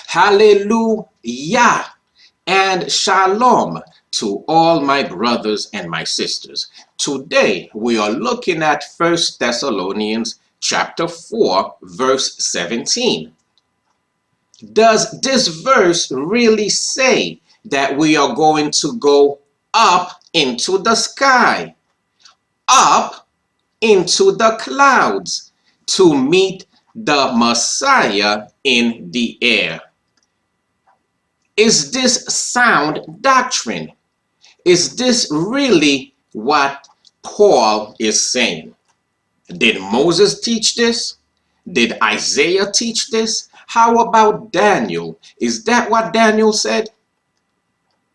Hallelujah and shalom to all my brothers and my sisters. Today we are looking at 1 Thessalonians chapter 4 verse 17. Does this verse really say that we are going to go up into the sky, up into the clouds to meet the Messiah in the air? Is this sound doctrine? Is this really what Paul is saying? Did Moses teach this? Did Isaiah teach this? How about Daniel? Is that what Daniel said?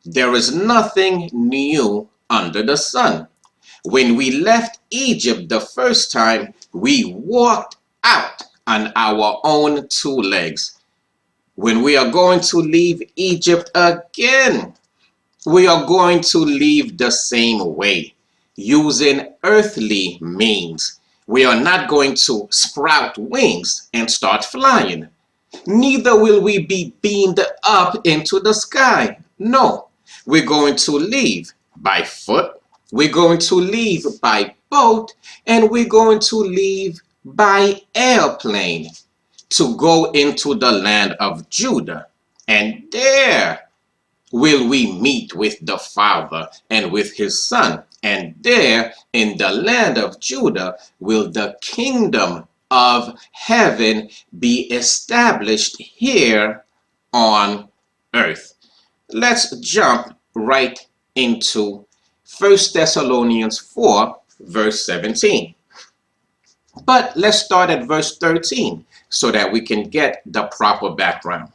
There is nothing new under the sun. When we left Egypt the first time, we walked out on our own two legs. When we are going to leave Egypt again, we are going to leave the same way, using earthly means. We are not going to sprout wings and start flying. Neither will we be beamed up into the sky. No, we're going to leave by foot, we're going to leave by boat, and we're going to leave by airplane to go into the land of Judah. And there will we meet with the Father and with his Son. And there in the land of Judah will the kingdom of heaven be established here on earth. Let's jump right into 1 Thessalonians 4 verse 17. But let's start at verse 13 so that we can get the proper background.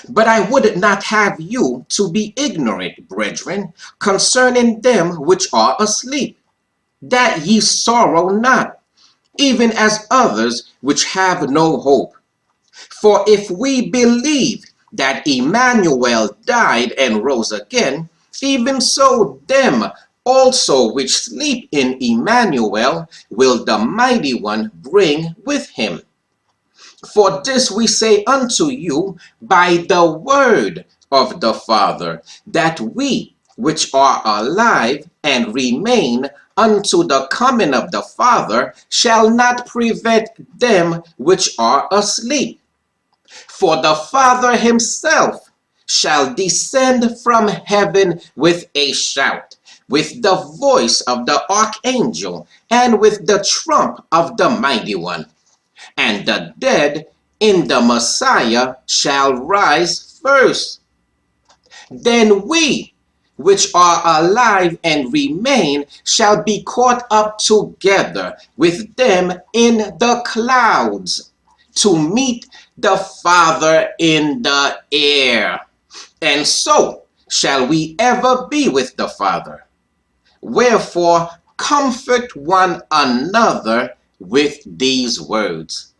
But I would not have you to be ignorant, brethren, concerning them which are asleep, that ye sorrow not, even as others which have no hope. For if we believe that Emmanuel died and rose again, even so them also which sleep in Emmanuel will the Mighty One bring with him. For this we say unto you by the word of the Father, that we which are alive and remain unto the coming of the Father shall not prevent them which are asleep. For the Father himself shall descend from heaven with a shout, with the voice of the archangel, and with the trump of the Mighty One. And the dead in the Messiah shall rise first. Then we, which are alive and remain, shall be caught up together with them in the clouds to meet the Father in the air. And so shall we ever be with the Father. Wherefore, comfort one another with these words.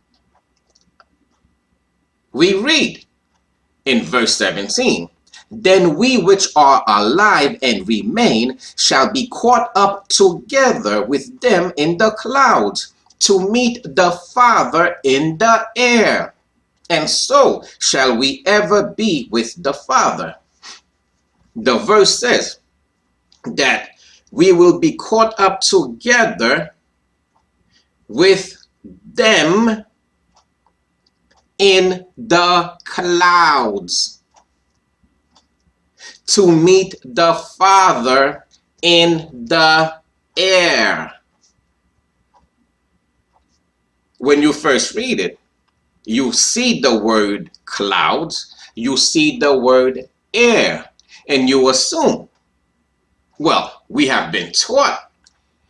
We read in verse 17, then we which are alive and remain shall be caught up together with them in the clouds to meet the Father in the air. And so shall we ever be with the Father. The verse says that we will be caught up together with them in the clouds to meet the Father in the air. When you first read it, you see the word clouds, you see the word air, and you assume, well, we have been taught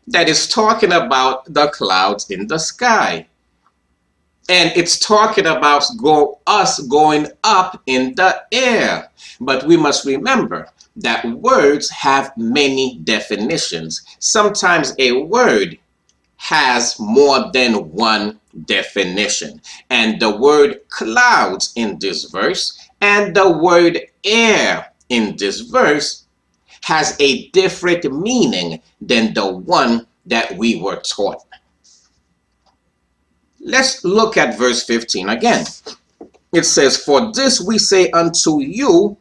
that it's talking about the clouds in the sky. And it's talking about us going up in the air. But we must remember that words have many definitions. Sometimes a word has more than one definition. And the word clouds in this verse and the word air in this verse has a different meaning than the one that we were taught. Let's look at verse 15 again. It says, "For this we say unto you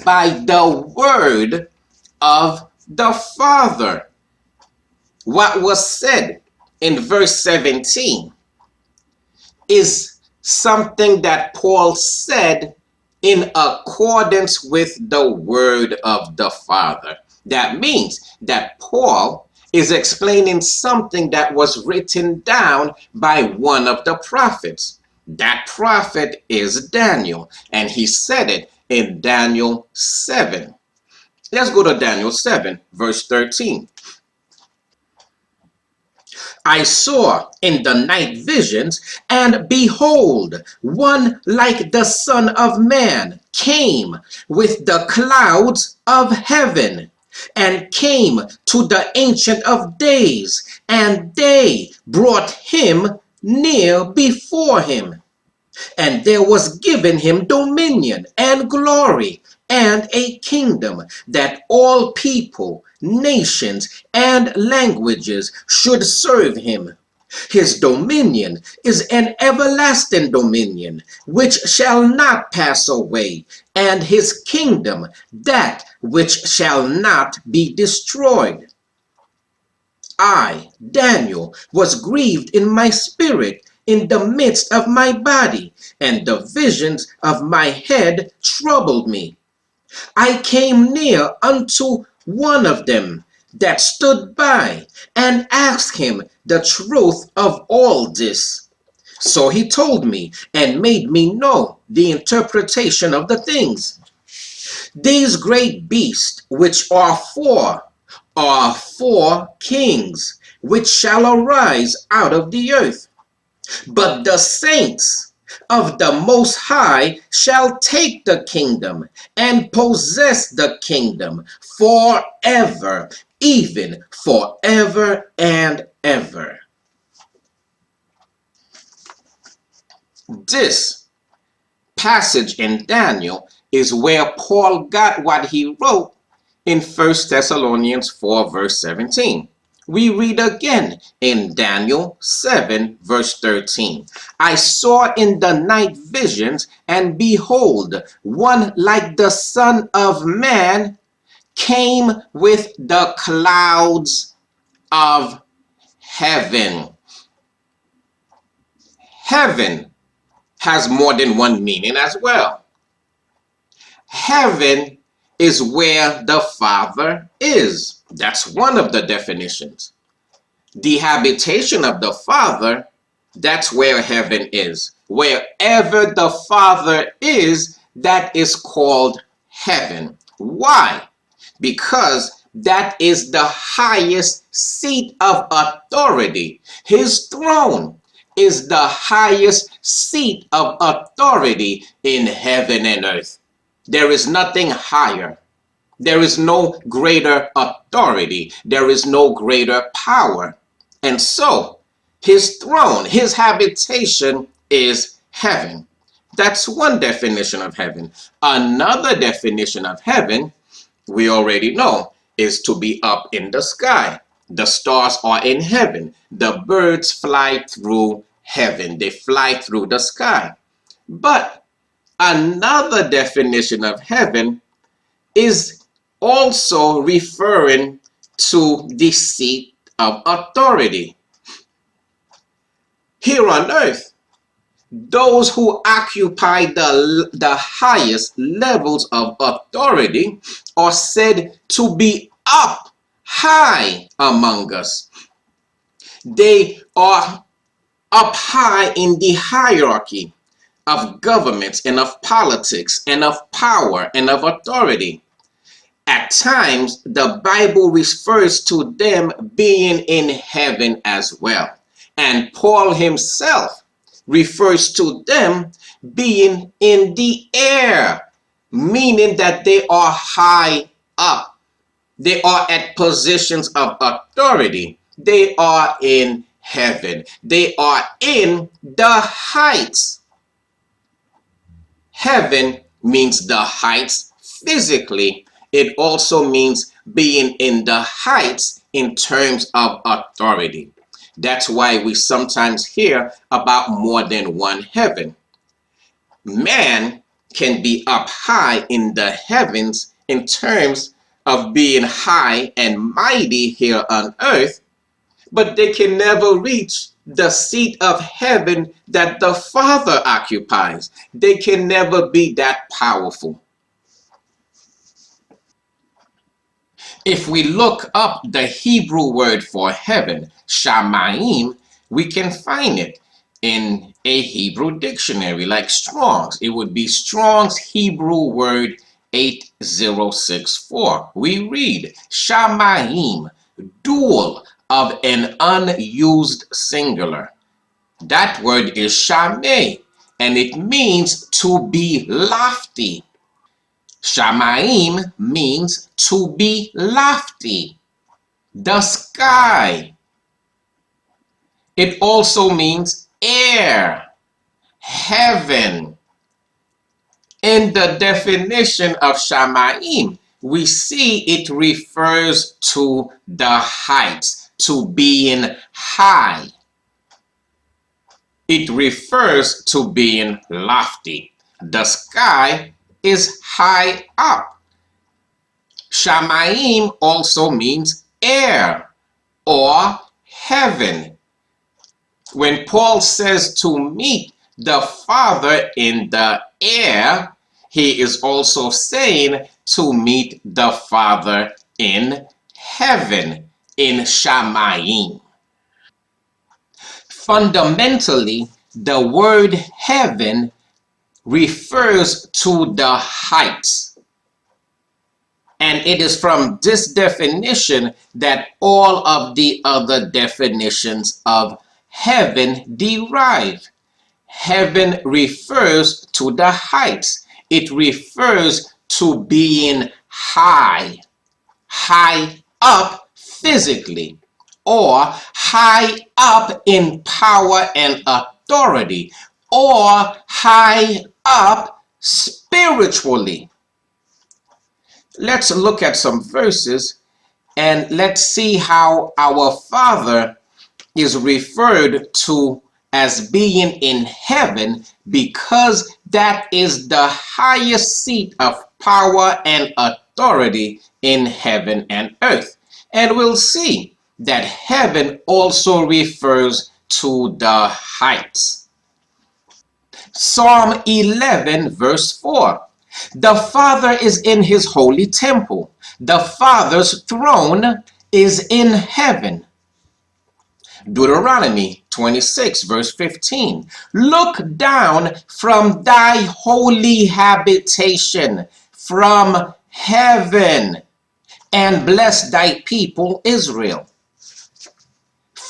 by the word of the Father." What was said in verse 17 is something that Paul said in accordance with the word of the Father. That means that Paul is explaining something that was written down by one of the prophets. That prophet is Daniel, and he said it in Daniel 7. Let's go to Daniel 7, verse 13. "I saw in the night visions, and behold, one like the Son of Man came with the clouds of heaven, and came to the Ancient of Days, and they brought him near before him. And there was given him dominion and glory and a kingdom, that all people, nations, and languages should serve him. His dominion is an everlasting dominion which shall not pass away, and his kingdom that which shall not be destroyed. I, Daniel, was grieved in my spirit in the midst of my body, and the visions of my head troubled me. I came near unto one of them that stood by, and asked him the truth of all this. So he told me, and made me know the interpretation of the things. These great beasts which are four kings, which shall arise out of the earth. But the saints of the Most High shall take the kingdom and possess the kingdom forever, even forever and ever." This passage in Daniel is where Paul got what he wrote in 1 Thessalonians 4, verse 17. We read again in Daniel 7, verse 13. "I saw in the night visions, and behold, one like the Son of Man came with the clouds of heaven." Heaven has more than one meaning as well. Heaven is where the Father is. That's one of the definitions. The habitation of the Father, that's where heaven is. Wherever the Father is, that is called heaven. Why? Because that is the highest seat of authority. His throne is the highest seat of authority in heaven and earth. There is nothing higher. There is no greater authority. There is no greater power. And so, his throne, his habitation is heaven. That's one definition of heaven. Another definition of heaven, we already know, is to be up in the sky. The stars are in heaven. The birds fly through heaven. They fly through the sky. But another definition of heaven is also referring to the seat of authority. Here on earth, those who occupy the highest levels of authority are said to be up high among us. They are up high in the hierarchy of governments and of politics and of power and of authority. At times, the Bible refers to them being in heaven as well. And Paul himself refers to them being in the air, meaning that they are high up. They are at positions of authority. They are in heaven. They are in the heights. Heaven means the heights physically. It also means being in the heights in terms of authority. That's why we sometimes hear about more than one heaven. Man can be up high in the heavens in terms of being high and mighty here on earth, but they can never reach the seat of heaven that the Father occupies. They can never be that powerful. If we look up the Hebrew word for heaven, shamayim, we can find it in a Hebrew dictionary like Strong's. It would be Strong's Hebrew word 8064. We read shamayim, dual of an unused singular. That word is shamay, and it means to be lofty. Shamayim means to be lofty. The sky. It also means air, heaven. In the definition of Shamayim, we see it refers to the heights, to being high. It refers to being lofty. The sky is high up. Shamayim also means air or heaven. When Paul says to meet the Father in the air, he is also saying to meet the Father in heaven, in Shamayim. Fundamentally, the word heaven refers to the heights. And it is from this definition that all of the other definitions of heaven derive. Heaven refers to the heights. It refers to being high, high up physically, or high up in power and authority, or high up spiritually. Let's look at some verses and let's see how our Father is referred to as being in heaven, because that is the highest seat of power and authority in heaven and earth. And we'll see that heaven also refers to the heights. Psalm 11 verse 4. The Father is in his holy temple. The Father's throne is in heaven. Deuteronomy 26 verse 15. Look down from thy holy habitation from heaven and bless thy people Israel.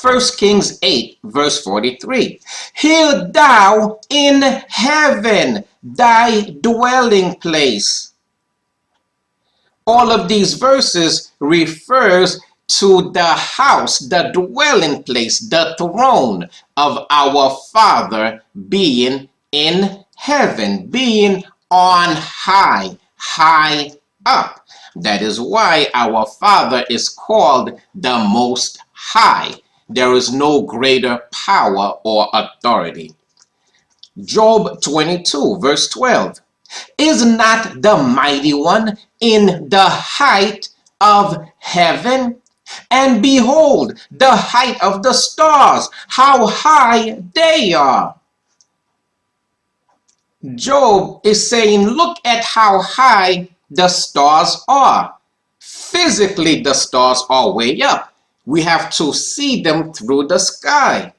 1 Kings 8 verse 43. Hear thou in heaven thy dwelling place. All of these verses refers to the house, the dwelling place, the throne of our Father being in heaven, being on high, high up. That is why our Father is called the Most High. There is no greater power or authority. Job 22 verse 12. Is not the mighty one in the height of heaven? And behold, the height of the stars, how high they are. Job is saying, look at how high the stars are. Physically, the stars are way up. We have to see them through the sky.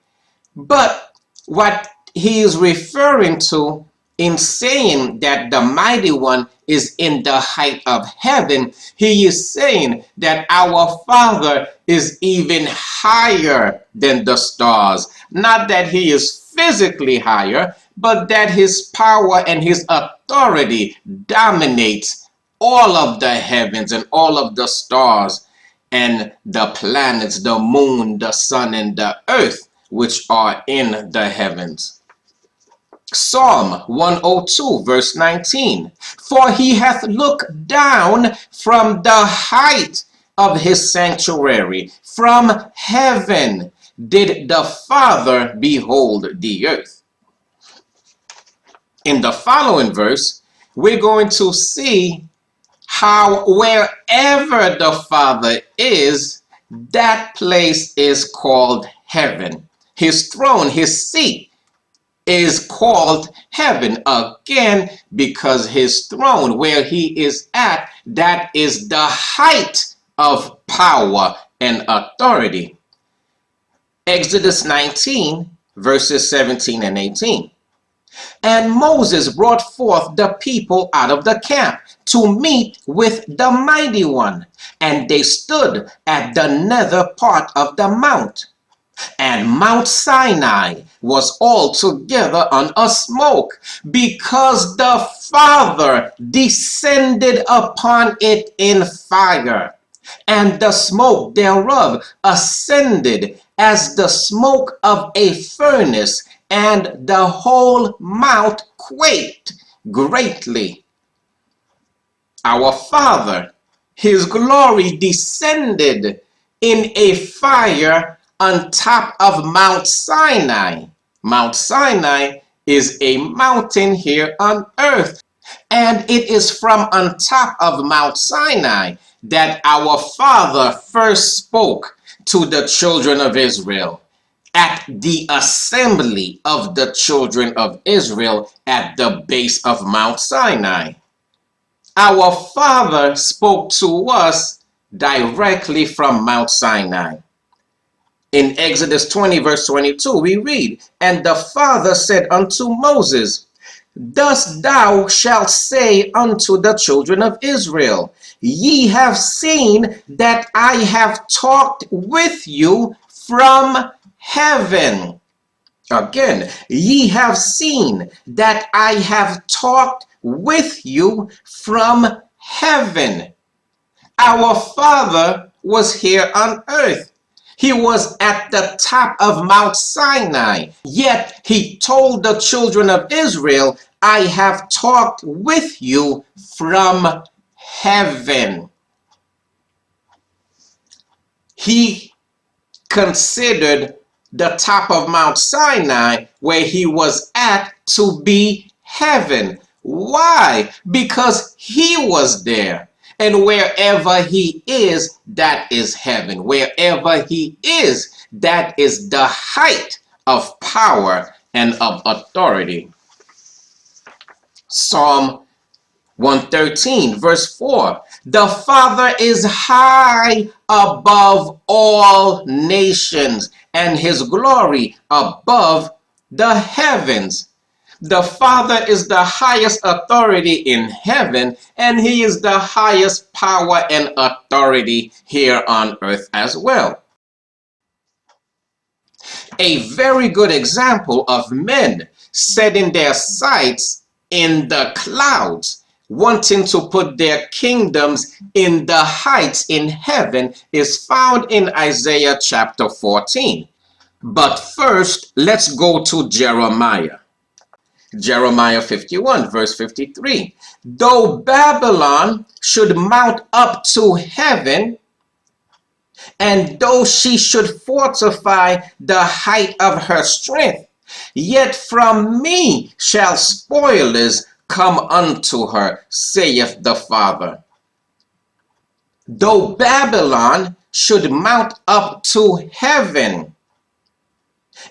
But what he is referring to in saying that the mighty one is in the height of heaven, he is saying that our Father is even higher than the stars. Not that he is physically higher, but that his power and his authority dominates all of the heavens and all of the stars and the planets, the moon, the sun, and the earth, which are in the heavens. Psalm 102 verse 19. For he hath looked down from the height of his sanctuary, from heaven did the Father behold the earth. In the following verse, we're going to see how wherever the Father is, that place is called heaven. His throne, his seat, is called heaven again, because his throne, where he is at, that is the height of power and authority. Exodus 19 verses 17 and 18. And Moses brought forth the people out of the camp to meet with the mighty one, and they stood at the nether part of the mount. And Mount Sinai was altogether on a smoke, because the Father descended upon it in fire, and the smoke thereof ascended as the smoke of a furnace, and the whole mount quaked greatly. Our Father, his glory descended in a fire on top of Mount Sinai. Mount Sinai is a mountain here on earth, and it is from on top of Mount Sinai that our Father first spoke to the children of Israel at the assembly of the children of Israel at the base of Mount Sinai. Our Father spoke to us directly from Mount Sinai. In Exodus 20 verse 22 we read, And the Father said unto Moses, Thus thou shalt say unto the children of Israel, Ye have seen that I have talked with you from heaven. Again, ye have seen that I have talked with you from heaven. Our Father was here on earth. He was at the top of Mount Sinai, yet he told the children of Israel, I have talked with you from heaven. He considered the top of Mount Sinai, where he was at, to be heaven. Why? Because he was there. And wherever he is, that is heaven. Wherever he is, that is the height of power and of authority. Psalm 113 verse 4. The Father is high above all nations, and his glory above the heavens. The Father is the highest authority in heaven, and he is the highest power and authority here on earth as well. A very good example of men setting their sights in the clouds, wanting to put their kingdoms in the heights in heaven, is found in Isaiah chapter 14. But first, let's go to Jeremiah. Jeremiah 51 verse 53. Though Babylon should mount up to heaven, and though she should fortify the height of her strength, yet from me shall spoilers come unto her, saith the Father. Though Babylon should mount up to heaven,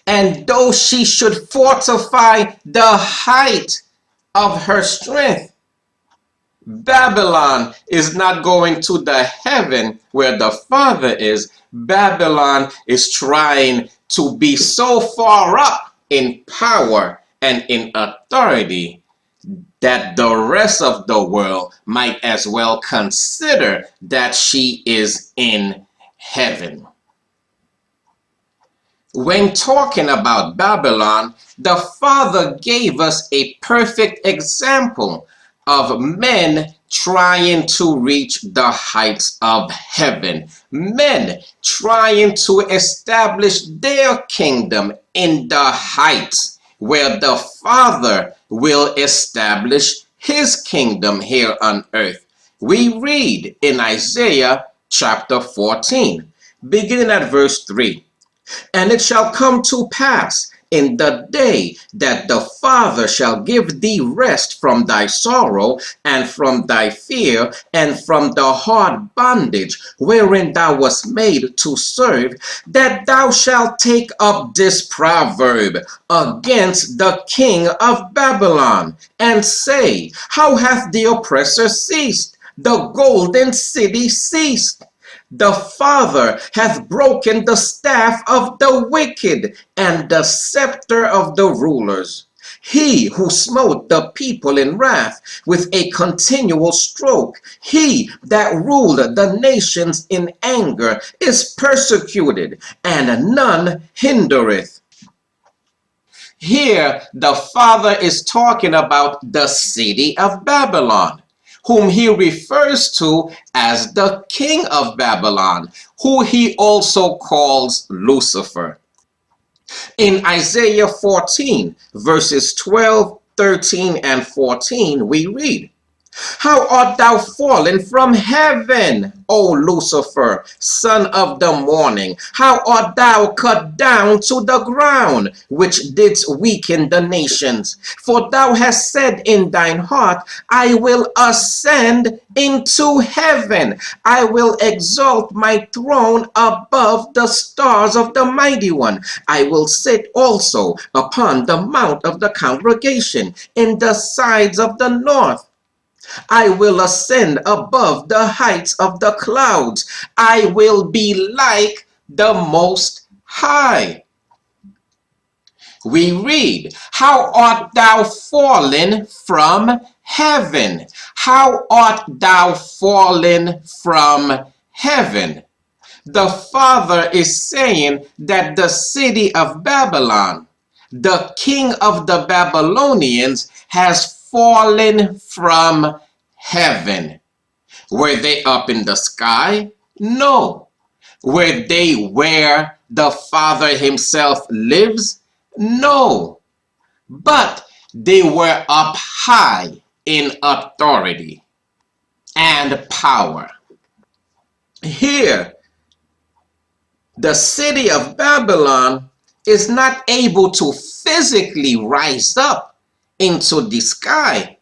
and though she should fortify the height of her strength, Babylon is not going to the heaven where the Father is. Babylon is trying to be so far up in power and in authority that the rest of the world might as well consider that she is in heaven. When talking about Babylon, the Father gave us a perfect example of men trying to reach the heights of heaven. Men trying to establish their kingdom in the heights where the Father will establish his kingdom here on earth. We read in Isaiah chapter 14, beginning at verse 3. And it shall come to pass in the day that the Father shall give thee rest from thy sorrow and from thy fear and from the hard bondage wherein thou wast made to serve, that thou shalt take up this proverb against the king of Babylon, and say, how hath the oppressor ceased? The golden city ceased. The Father hath broken the staff of the wicked and the scepter of the rulers. He who smote the people in wrath with a continual stroke, he that ruled the nations in anger, is persecuted, and none hindereth. Here, the Father is talking about the city of Babylon, whom he refers to as the king of Babylon, who he also calls Lucifer. In Isaiah 14, verses 12, 13, and 14, we read, how art thou fallen from heaven, O Lucifer, son of the morning? How art thou cut down to the ground, which didst weaken the nations? For thou hast said in thine heart, I will ascend into heaven. I will exalt my throne above the stars of the mighty one. I will sit also upon the mount of the congregation in the sides of the north. I will ascend above the heights of the clouds. I will be like the Most High. We read, how art thou fallen from heaven? How art thou fallen from heaven? The Father is saying that the city of Babylon, the king of the Babylonians, has fallen from heaven. Were they up in the sky? No. Were they where the Father himself lives? No. But they were up high in authority and power. Here, the city of Babylon is not able to physically rise up into the sky,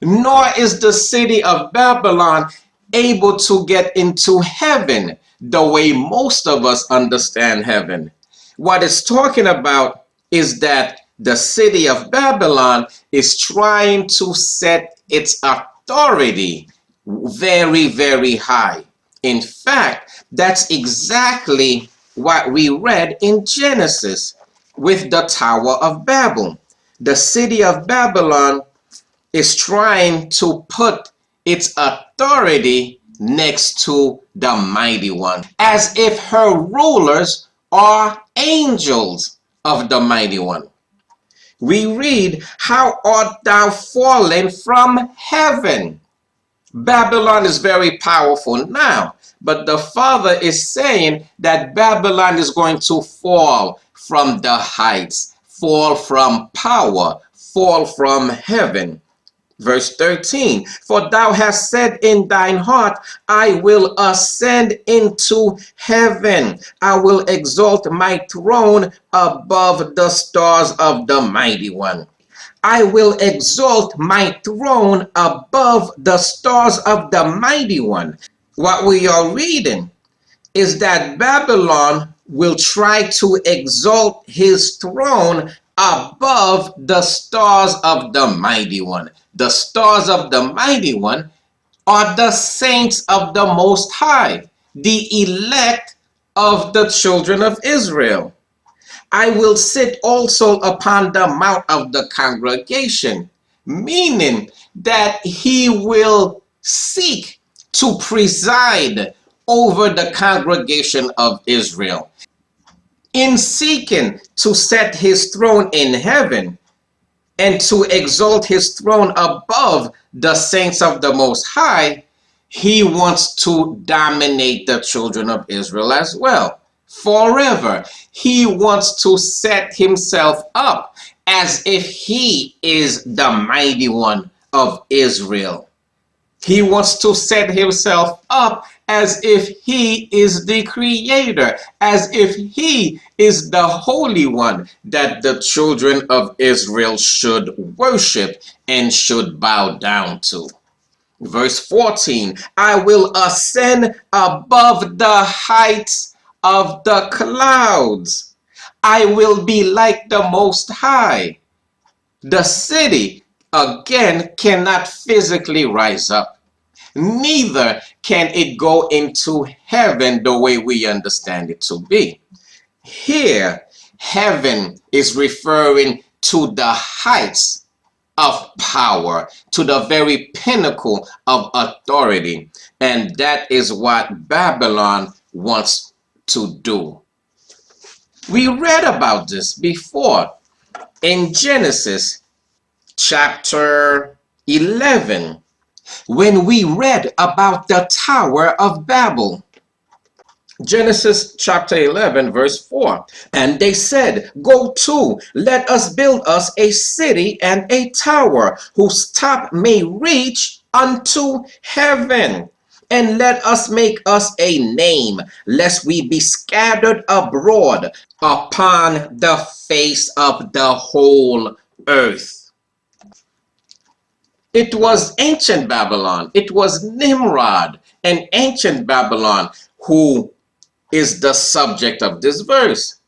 nor is the city of Babylon able to get into heaven the way most of us understand heaven. What it's talking about is that the city of Babylon is trying to set its authority very, very high. In fact, that's exactly what we read in Genesis with the Tower of Babel. The city of Babylon is trying to put its authority next to the mighty one, as if her rulers are angels of the mighty one. We read, how art thou fallen from heaven? Babylon is very powerful now, but the Father is saying that Babylon is going to fall from the heights, fall from power, fall from heaven. Verse 13, for thou hast said in thine heart, I will ascend into heaven. I will exalt my throne above the stars of the mighty one. I will exalt my throne above the stars of the mighty one. What we are reading is that Babylon will try to exalt his throne above the stars of the mighty one. The stars of the mighty one are the saints of the Most High, the elect of the children of Israel. I will sit also upon the mount of the congregation, meaning that he will seek to preside over the congregation of Israel. In seeking to set his throne in heaven and to exalt his throne above the saints of the Most High, he wants to dominate the children of Israel as well. Forever, he wants to set himself up as if he is the mighty one of Israel. He wants to set himself up as if he is the creator, as if he is the Holy One that the children of Israel should worship and should bow down to. Verse 14, I will ascend above the heights of the clouds. I will be like the Most High. The city, again, cannot physically rise up. Neither can it go into heaven the way we understand it to be. Here, heaven is referring to the heights of power, to the very pinnacle of authority. And that is what Babylon wants to do. We read about this before in Genesis chapter 11, when we read about the Tower of Babel. Genesis chapter 11, verse 4. And they said, go to, let us build us a city and a tower, whose top may reach unto heaven. And let us make us a name, lest we be scattered abroad upon the face of the whole earth. It was ancient Babylon. It was Nimrod and ancient Babylon who is the subject of this verse.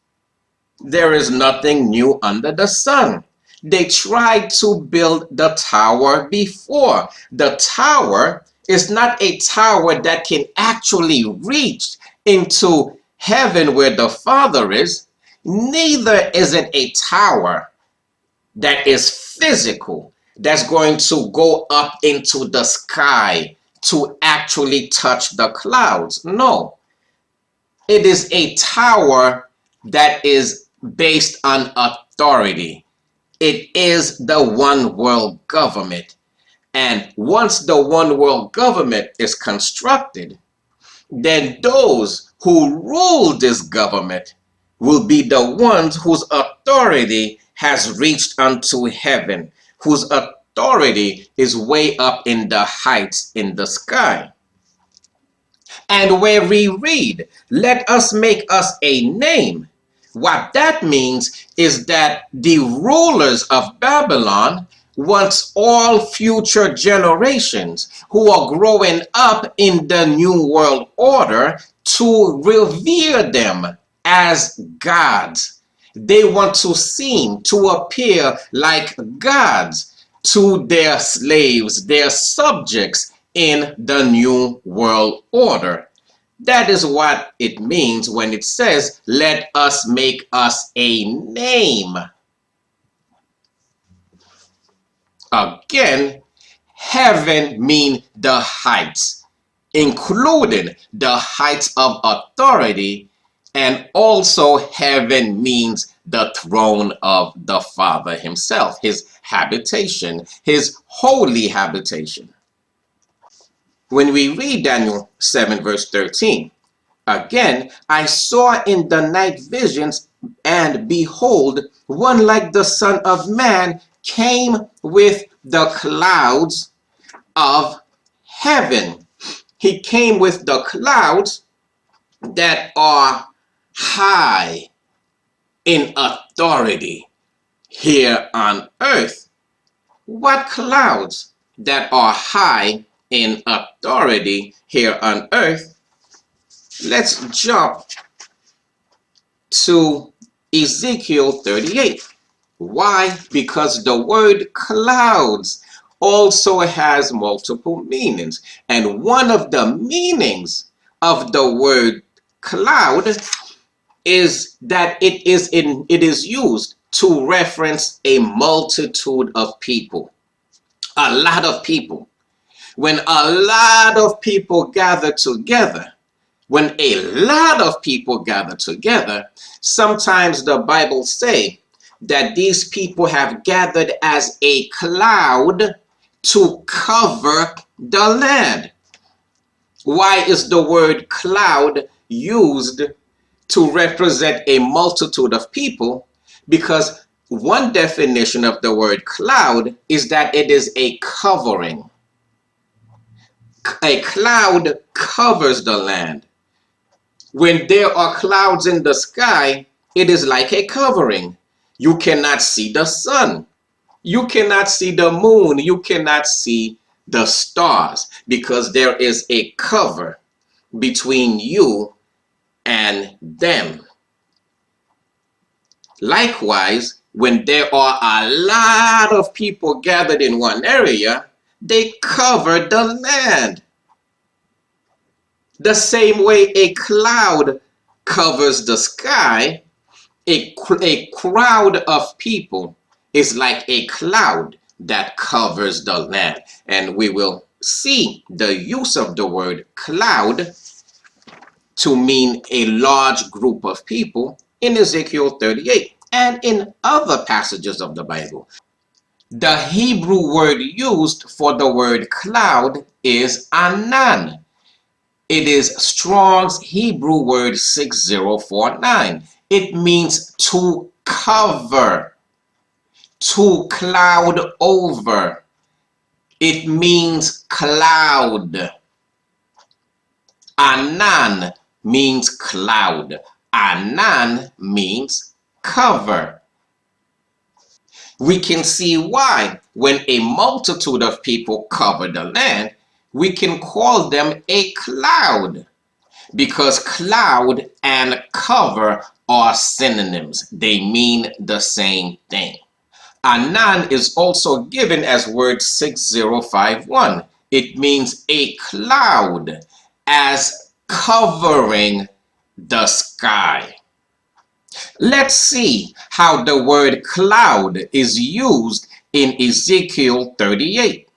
There is nothing new under the sun. They tried to build the tower before. The tower is not a tower that can actually reach into heaven where the Father is. Neither is it a tower that is physical, that's going to go up into the sky to actually touch the clouds. No, it is a tower that is based on authority. It is the one world government. And once the one world government is constructed, then those who rule this government will be the ones whose authority has reached unto heaven, whose authority is way up in the heights in the sky. And where we read, let us make us a name, what that means is that the rulers of Babylon wants all future generations who are growing up in the new world order to revere them as gods. They want to seem, to appear like gods to their slaves, their subjects in the new world order. That is what it means when it says, let us make us a name. Again, heaven means the heights, including the heights of authority, and also heaven means the throne of the Father himself, his habitation, his holy habitation. When we read Daniel 7 verse 13, again, I saw in the night visions, and behold, one like the Son of Man came with the clouds of heaven. He came with the clouds that are high in authority here on earth. What clouds that are high in authority here on earth? Let's jump to Ezekiel 38. Why? Because the word clouds also has multiple meanings. And one of the meanings of the word cloud is that it is used to reference a multitude of people. A lot of people. When a lot of people gather together, when a lot of people gather together, sometimes the Bible say that these people have gathered as a cloud to cover the land. Why is the word cloud used to represent a multitude of people? Because one definition of the word cloud is that it is a covering. A cloud covers the land. When there are clouds in the sky, it is like a covering. You cannot see the sun. You cannot see the moon. You cannot see the stars because there is a cover between you and them. Likewise, when there are a lot of people gathered in one area, they cover the land. The same way a cloud covers the sky, a crowd of people is like a cloud that covers the land. And we will see the use of the word cloud to mean a large group of people in Ezekiel 38 and in other passages of the Bible. The Hebrew word used for the word cloud is anan. It is Strong's Hebrew word 6049. It means to cover, to cloud over. It means cloud. Anan means cloud. Anan means cover. We can see why when a multitude of people cover the land, we can call them a cloud, because cloud and cover are synonyms. They mean the same thing. Anan is also given as word 6051. It means a cloud as covering the sky. Let's see how the word cloud is used in Ezekiel 38.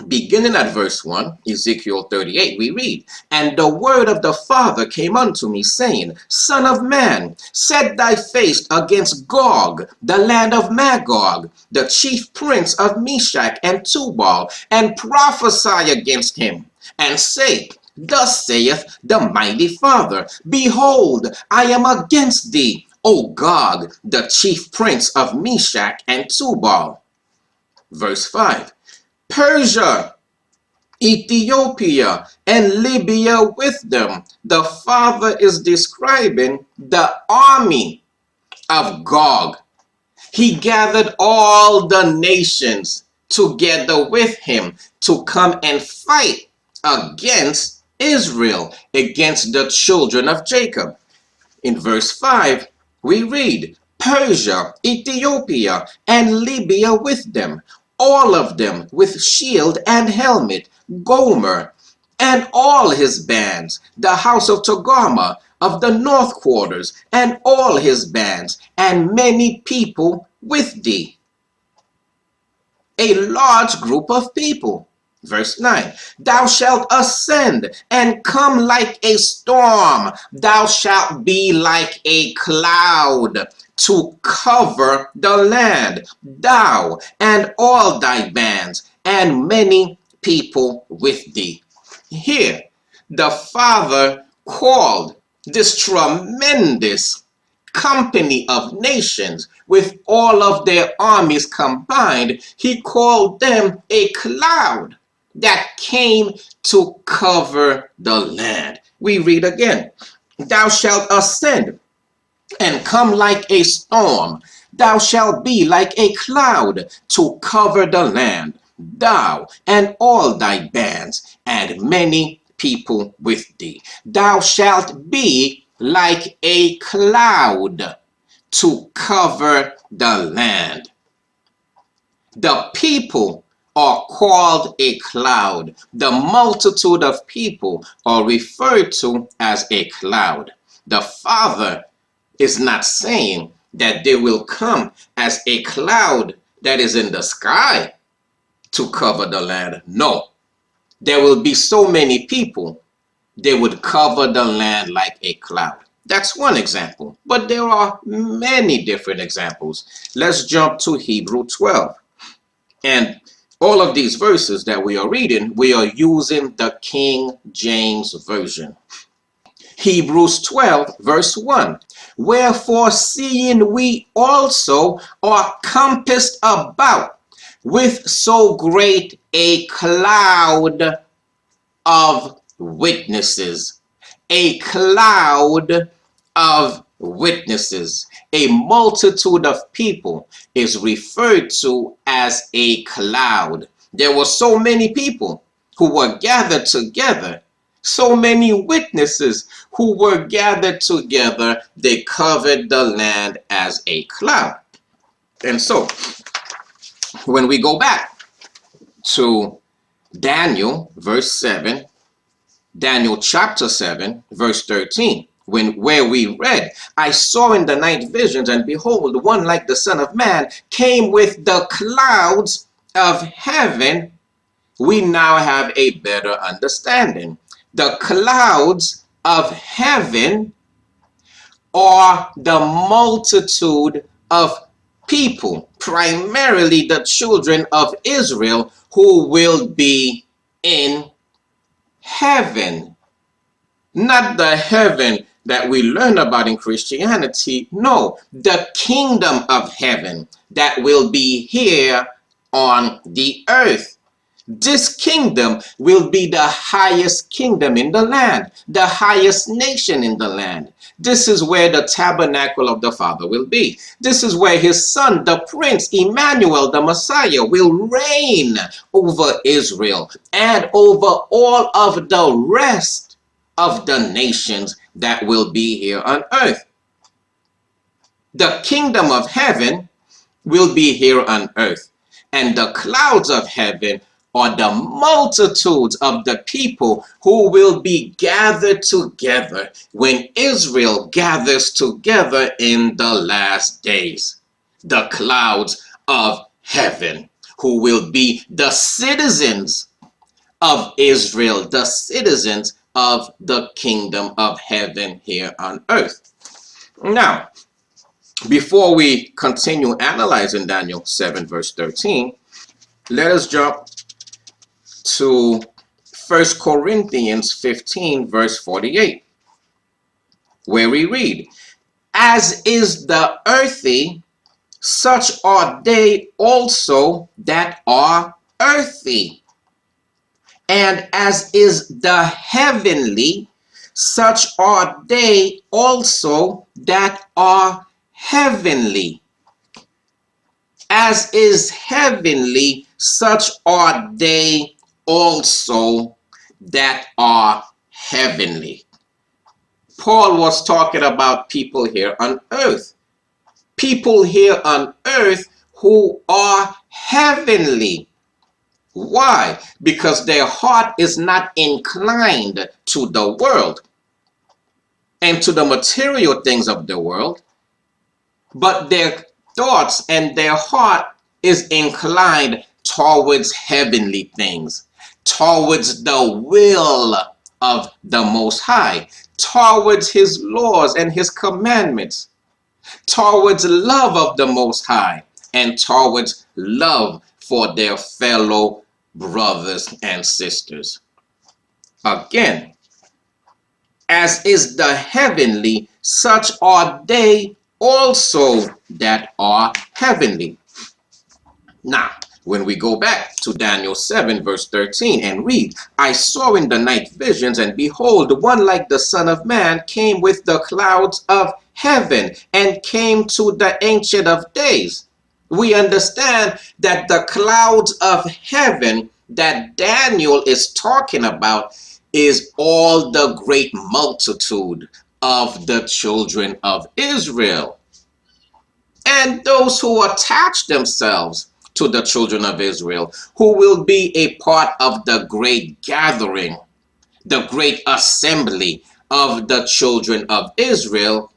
Beginning at verse 1, Ezekiel 38, we read, "And the word of the Father came unto me, saying, Son of man, set thy face against Gog, the land of Magog, the chief prince of Meshach and Tubal, and prophesy against him, and say, Thus saith the mighty Father, Behold, I am against thee, O Gog, the chief prince of Meshach and Tubal." Verse 5, "Persia, Ethiopia, and Libya with them." The Father is describing the army of Gog. He gathered all the nations together with him to come and fight against Israel, against the children of Jacob. In verse 5, we read, "Persia, Ethiopia, and Libya with them, all of them with shield and helmet, Gomer, and all his bands, the house of Togarmah of the north quarters, and all his bands, and many people with thee." A large group of people. Verse 9, "Thou shalt ascend and come like a storm. Thou shalt be like a cloud to cover the land, thou and all thy bands, and many people with thee." Here, the Father called this tremendous company of nations with all of their armies combined. He called them a cloud that came to cover the land. We read again, "Thou shalt ascend and come like a storm. Thou shalt be like a cloud to cover the land, thou and all thy bands, and many people with thee. Thou shalt be like a cloud to cover the land." The people are called a cloud. The multitude of people are referred to as a cloud. The Father is not saying that they will come as a cloud that is in the sky to cover the land. No, there will be so many people, they would cover the land like a cloud. That's one example, but there are many different examples. Let's jump to Hebrew 12. And all of these verses that we are reading, we are using the King James Version. Hebrews 12, verse 1. "Wherefore, seeing we also are compassed about with so great a cloud of witnesses. A cloud of witnesses. A multitude of people is referred to as a cloud. There were so many people who were gathered together, so many witnesses who were gathered together, they covered the land as a cloud. And so, when we go back to Daniel, verse 7, Daniel chapter 7, verse 13, where we read, I saw in the night visions, and behold, one like the Son of Man came with the clouds of heaven. We now have a better understanding. The clouds of heaven are the multitude of people, primarily the children of Israel, who will be in heaven. Not the heaven that we learn about in Christianity. No, the kingdom of heaven that will be here on the earth. This kingdom will be the highest kingdom in the land, the highest nation in the land. This is where the tabernacle of the Father will be. This is where his son, the Prince, Emmanuel, the Messiah, will reign over Israel and over all of the rest of the nations that will be here on earth. The kingdom of heaven will be here on earth, and the clouds of heaven are the multitudes of the people who will be gathered together when Israel gathers together in the last days. The clouds of heaven, who will be the citizens of Israel, the citizens of the kingdom of heaven here on earth. Now, before we continue analyzing Daniel 7 verse 13, let us jump to 1 Corinthians 15 verse 48, where we read, as is the earthy, such are they also that are earthy. And as is the heavenly, such are they also that are heavenly. As is heavenly, such are they also that are heavenly. Paul was talking about people here on earth. People here on earth who are heavenly. Why? Because their heart is not inclined to the world and to the material things of the world, but their thoughts and their heart is inclined towards heavenly things, towards the will of the Most High, towards his laws and his commandments, towards love of the Most High, and towards love for their fellow brothers and sisters. Again, as is the heavenly, such are they also that are heavenly. Now, when we go back to Daniel 7 verse 13 and read, I saw in the night visions, and behold, one like the Son of Man came with the clouds of heaven and came to the Ancient of Days. We understand that the clouds of heaven that Daniel is talking about is all the great multitude of the children of Israel. And those who attach themselves to the children of Israel, who will be a part of the great gathering, the great assembly of the children of Israel,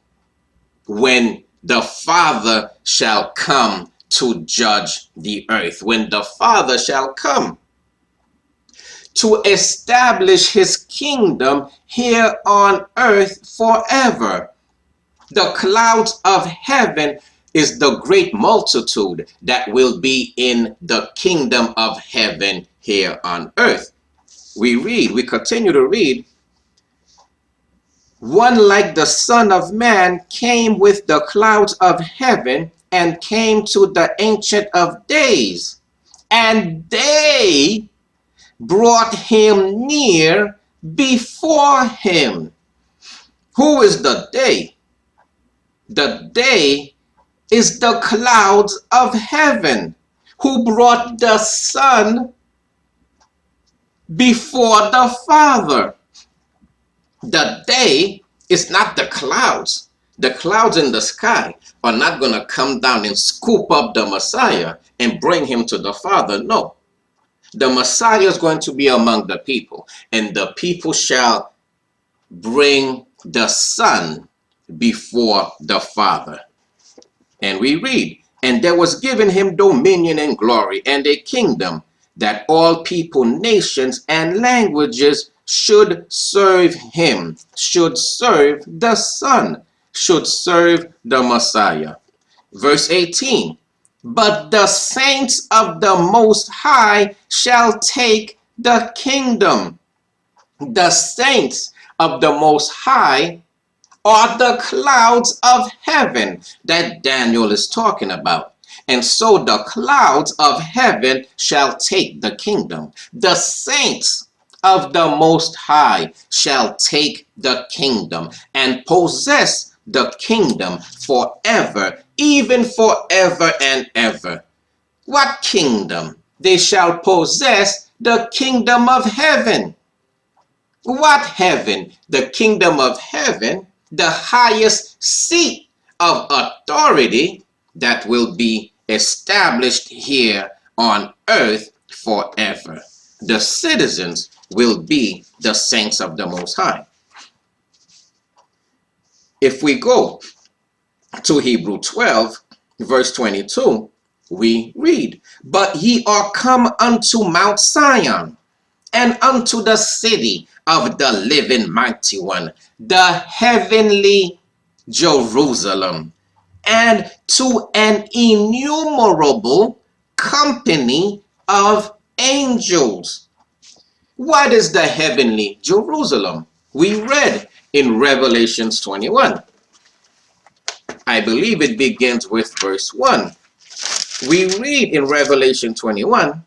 when the Father shall come to judge the earth, when the Father shall come to establish his kingdom here on earth forever. The clouds of heaven is the great multitude that will be in the kingdom of heaven here on earth. We continue to read, one like the Son of Man came with the clouds of heaven and came to the Ancient of Days, and they brought him near before him. Who is the they? The they is the clouds of heaven, who brought the Son before the Father. The they is not the clouds. The clouds in the sky are not going to come down and scoop up the Messiah and bring him to the Father. No. The Messiah is going to be among the people, and the people shall bring the Son before the Father. And we read, and there was given him dominion and glory and a kingdom, that all people, nations, and languages should serve him, should serve the Son, should serve the Messiah. Verse 18, but the saints of the Most High shall take the kingdom. The saints of the Most High are the clouds of heaven that Daniel is talking about. And so the clouds of heaven shall take the kingdom. The saints of the Most High shall take the kingdom and possess the kingdom forever, even forever and ever. What kingdom? They shall possess the kingdom of heaven. What heaven? The kingdom of heaven, the highest seat of authority that will be established here on earth forever. The citizens will be the saints of the Most High. If we go to Hebrew 12, verse 22, we read, but ye are come unto Mount Zion, and unto the city of the living mighty one, the heavenly Jerusalem, and to an innumerable company of angels. What is the heavenly Jerusalem? We read in Revelations 21. I believe it begins with verse 1. We read in Revelation 21,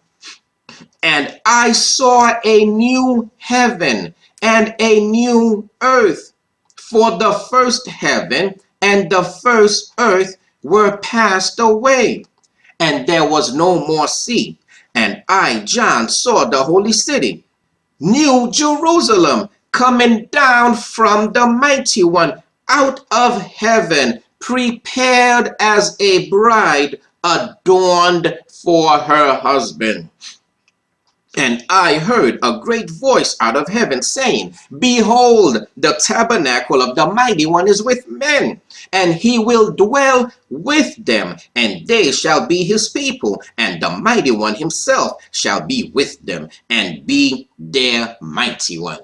and I saw a new heaven and a new earth, for the first heaven and the first earth were passed away, and there was no more sea. And I, John, saw the holy city, New Jerusalem, coming down from the mighty one out of heaven, prepared as a bride adorned for her husband. And I heard a great voice out of heaven saying, behold, the tabernacle of the mighty one is with men, and he will dwell with them, and they shall be his people, and the mighty one himself shall be with them, and be their mighty one.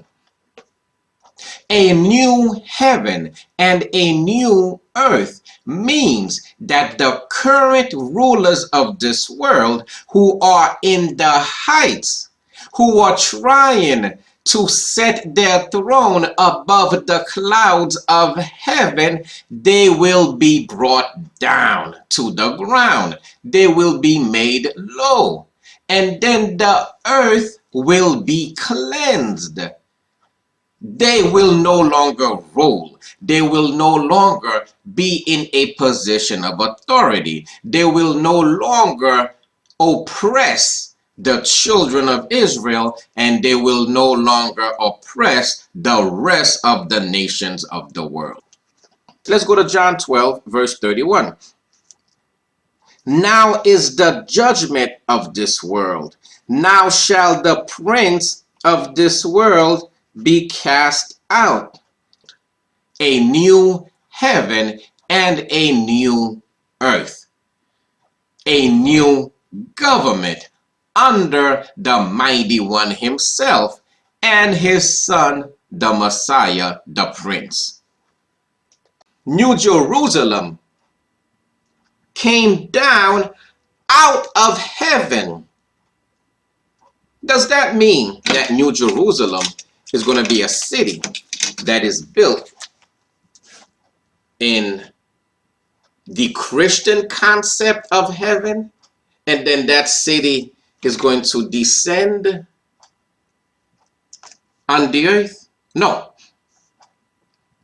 A new heaven and a new earth means that the current rulers of this world, who are in the heights, who are trying to set their throne above the clouds of heaven, they will be brought down to the ground. They will be made low. And then the earth will be cleansed. They will no longer rule. They will no longer be in a position of authority. They will no longer oppress the children of Israel, and they will no longer oppress the rest of the nations of the world. Let's go to John 12, verse 31. Now is the judgment of this world. Now shall the prince of this world be cast out. A new heaven and a new earth. A new government under the mighty one himself and his son, the Messiah, the Prince. New Jerusalem came down out of heaven. Does that mean that New Jerusalem is going to be a city that is built in the Christian concept of heaven, and then that city is going to descend on the earth? No.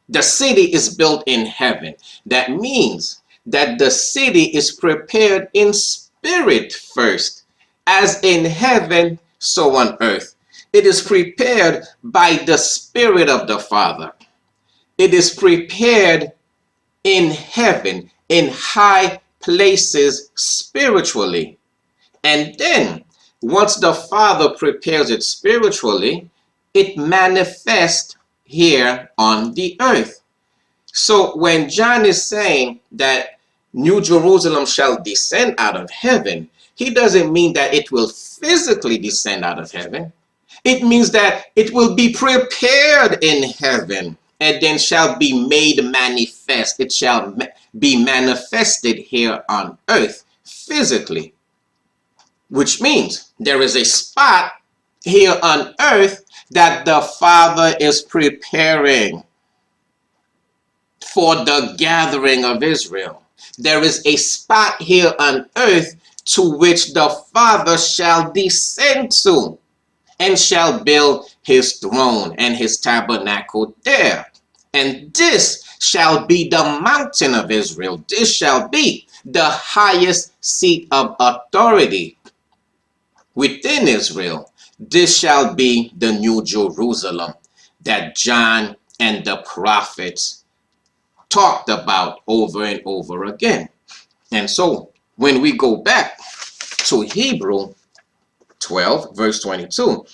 The city is built in heaven. That means that the city is prepared in spirit first, as in heaven, so on earth. It is prepared by the Spirit of the Father. It is prepared in heaven, in high places spiritually. And then, once the Father prepares it spiritually, it manifests here on the earth. So when John is saying that New Jerusalem shall descend out of heaven, he doesn't mean that it will physically descend out of heaven. It means that it will be prepared in heaven and then shall be made manifest. It shall be manifested here on earth physically, which means there is a spot here on earth that the Father is preparing for the gathering of Israel. There is a spot here on earth to which the Father shall descend to and shall build his throne and his tabernacle there. And this shall be the mountain of Israel. This shall be the highest seat of authority within Israel. This shall be the New Jerusalem that John and the prophets talked about over and over again. And so when we go back to Hebrew 12, verse 22,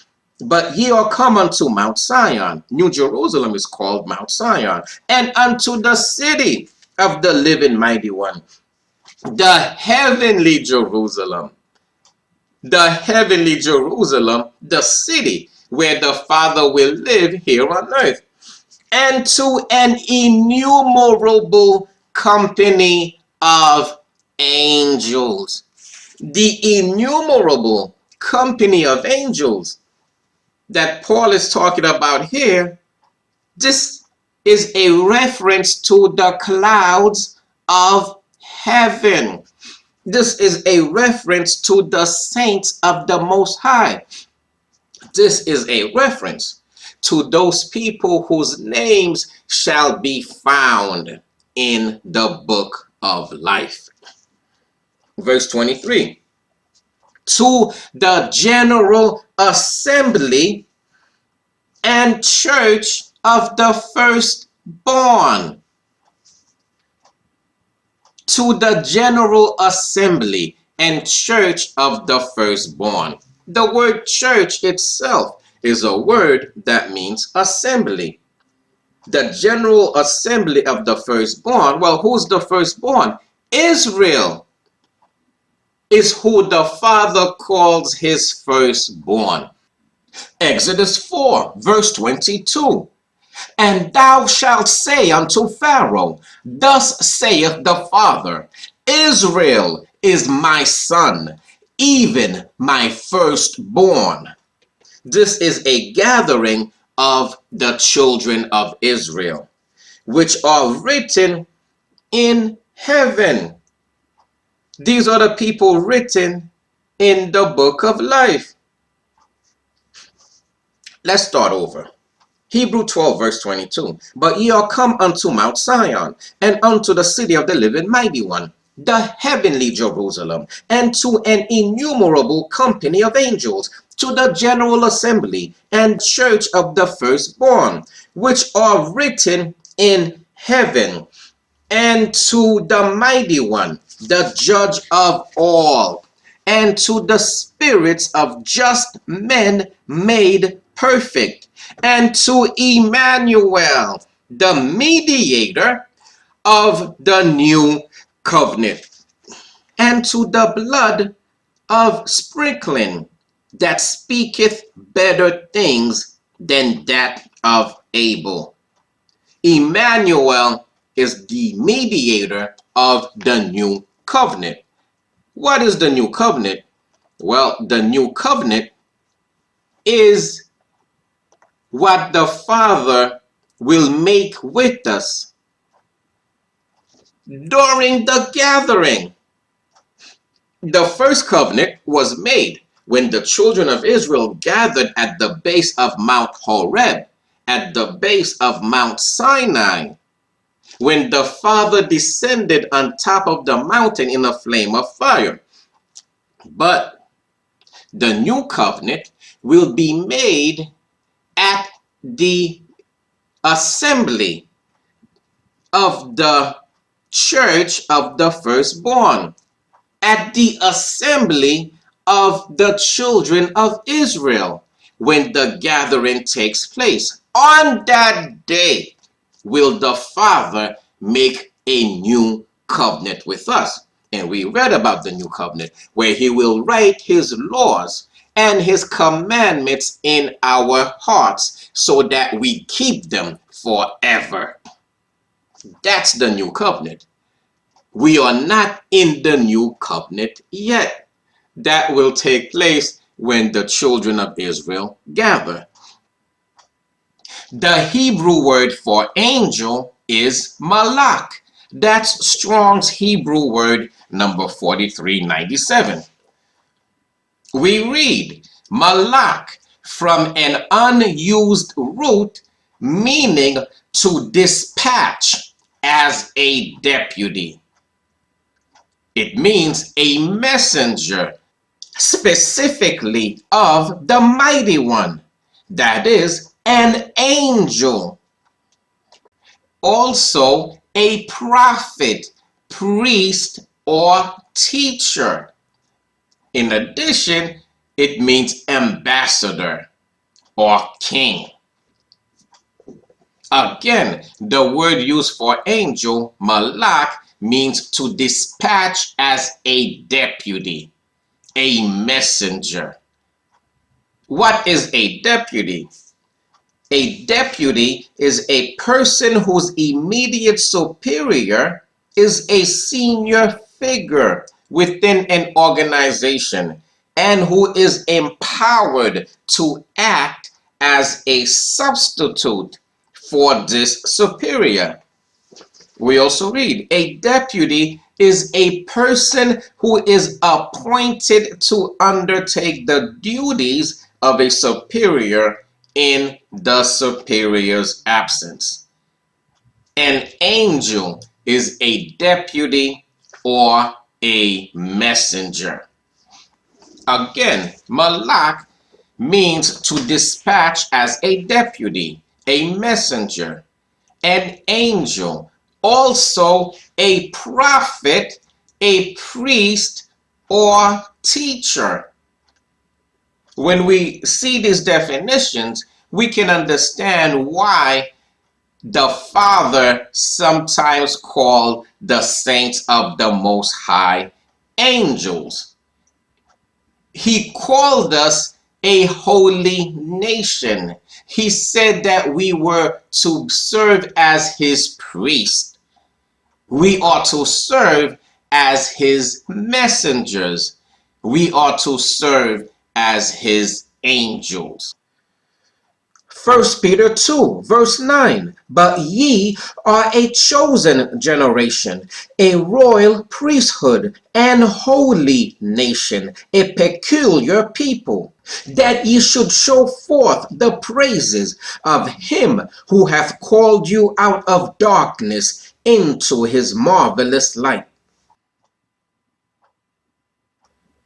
but ye are come unto Mount Zion. New Jerusalem is called Mount Zion. And unto the city of the living mighty one, the heavenly Jerusalem. The heavenly Jerusalem, the city where the Father will live here on earth. And to an innumerable company of angels. The innumerable company of angels that Paul is talking about here, this is a reference to the clouds of heaven. This is a reference to the saints of the Most High. This is a reference to those people whose names shall be found in the book of life. Verse 23. To the general assembly and church of the firstborn. To the general assembly and church of the firstborn. The word church itself is a word that means assembly. The general assembly of the firstborn. Well, who's the firstborn? Israel is who the Father calls his firstborn. Exodus 4, verse 22. And thou shalt say unto Pharaoh, thus saith the Father, Israel is my son, even my firstborn. This is a gathering of the children of Israel, which are written in heaven. These are the people written in the book of life. Let's start over. Hebrew 12, verse 22. But ye are come unto Mount Zion, and unto the city of the living mighty one, the heavenly Jerusalem, and to an innumerable company of angels, to the general assembly and church of the firstborn, which are written in heaven, and to the mighty one, the judge of all, and to the spirits of just men made perfect, and to Emmanuel, the mediator of the new covenant, and to the blood of sprinkling that speaketh better things than that of Abel. Emmanuel is the mediator of the new covenant. What is the new covenant? Well, the new covenant is what the Father will make with us during the gathering. The first covenant was made when the children of Israel gathered at the base of Mount Horeb, at the base of Mount Sinai, when the Father descended on top of the mountain in a flame of fire. But the new covenant will be made at the assembly of the church of the firstborn, at the assembly of the children of Israel, when the gathering takes place. On that day will the Father make a new covenant with us. And we read about the new covenant, where he will write his laws and his commandments in our hearts so that we keep them forever. That's the new covenant. We are not in the new covenant yet. That will take place when the children of Israel gather. The Hebrew word for angel is malak. That's Strong's Hebrew word number 4397. We read malak from an unused root meaning to dispatch as a deputy. It means a messenger, specifically of the mighty one, that is, an angel. Also, a prophet, priest, or teacher. In addition, it means ambassador or king. Again, the word used for angel, malak, means to dispatch as a deputy, a messenger. What is a deputy? A deputy is a person whose immediate superior is a senior figure within an organization and who is empowered to act as a substitute for this superior. We also read, a deputy is a person who is appointed to undertake the duties of a superior in the superior's absence. An angel is a deputy or a messenger. Again, malak means to dispatch as a deputy, a messenger, an angel, also a prophet, a priest, or teacher. When we see these definitions, we can understand why the Father sometimes called the saints of the Most High angels. He called us a holy nation. He said that we were to serve as his priests. We are to serve as his messengers. We are to serve as his angels. 1 Peter 2, verse 9, but ye are a chosen generation, a royal priesthood, and holy nation, a peculiar people, that ye should show forth the praises of him who hath called you out of darkness into his marvelous light.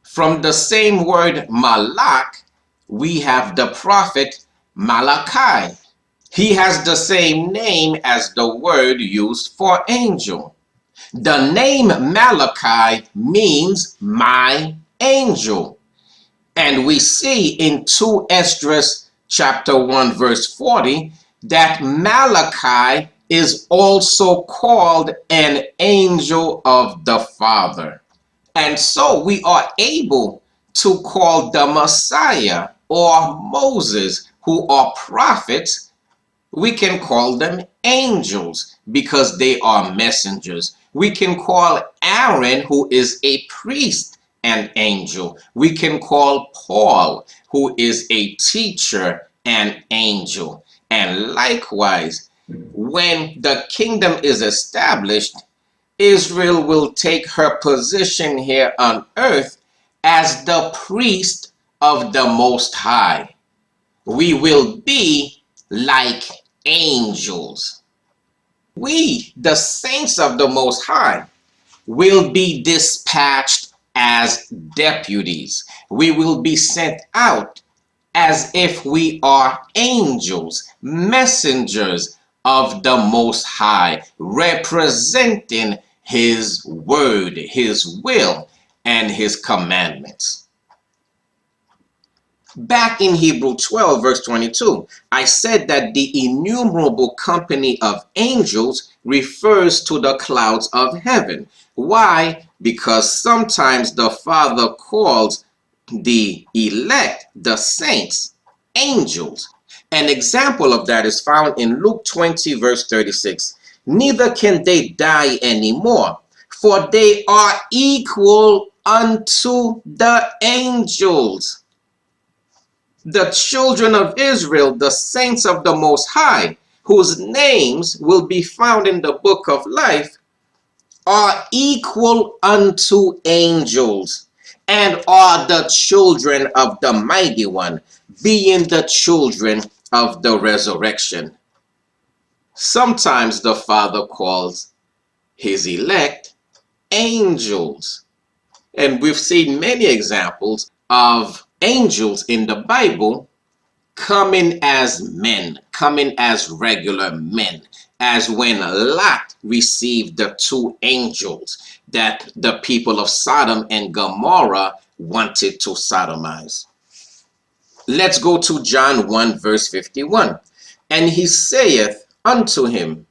From the same word malak, we have the prophet Malachi. He has the same name as the word used for angel. The name Malachi means my angel. And we see in 2 Esdras chapter 1 verse 40 that Malachi is also called an angel of the Father. And so we are able to call the Messiah or Moses, who are prophets, we can call them angels because they are messengers. We can call Aaron, who is a priest, an angel. We can call Paul, who is a teacher, an angel. And likewise, when the kingdom is established, Israel will take her position here on earth as the priest of the Most High. We will be like angels. We, the saints of the Most High, will be dispatched as deputies. We will be sent out as if we are angels, messengers of the Most High, representing His word, His will, and His commandments. Back in Hebrew 12, verse 22, I said that the innumerable company of angels refers to the clouds of heaven. Why? Because sometimes the Father calls the elect, the saints, angels. An example of that is found in Luke 20, verse 36. Neither can they die anymore, for they are equal unto the angels. The children of Israel, the saints of the Most High, whose names will be found in the book of life, are equal unto angels, and are the children of the Mighty One, being the children of the resurrection. Sometimes the Father calls His elect angels. And we've seen many examples of angels in the Bible coming as men, coming as regular men, as when Lot received the two angels that the people of Sodom and Gomorrah wanted to sodomize. Let's go to John 1, verse 51. And he saith unto him,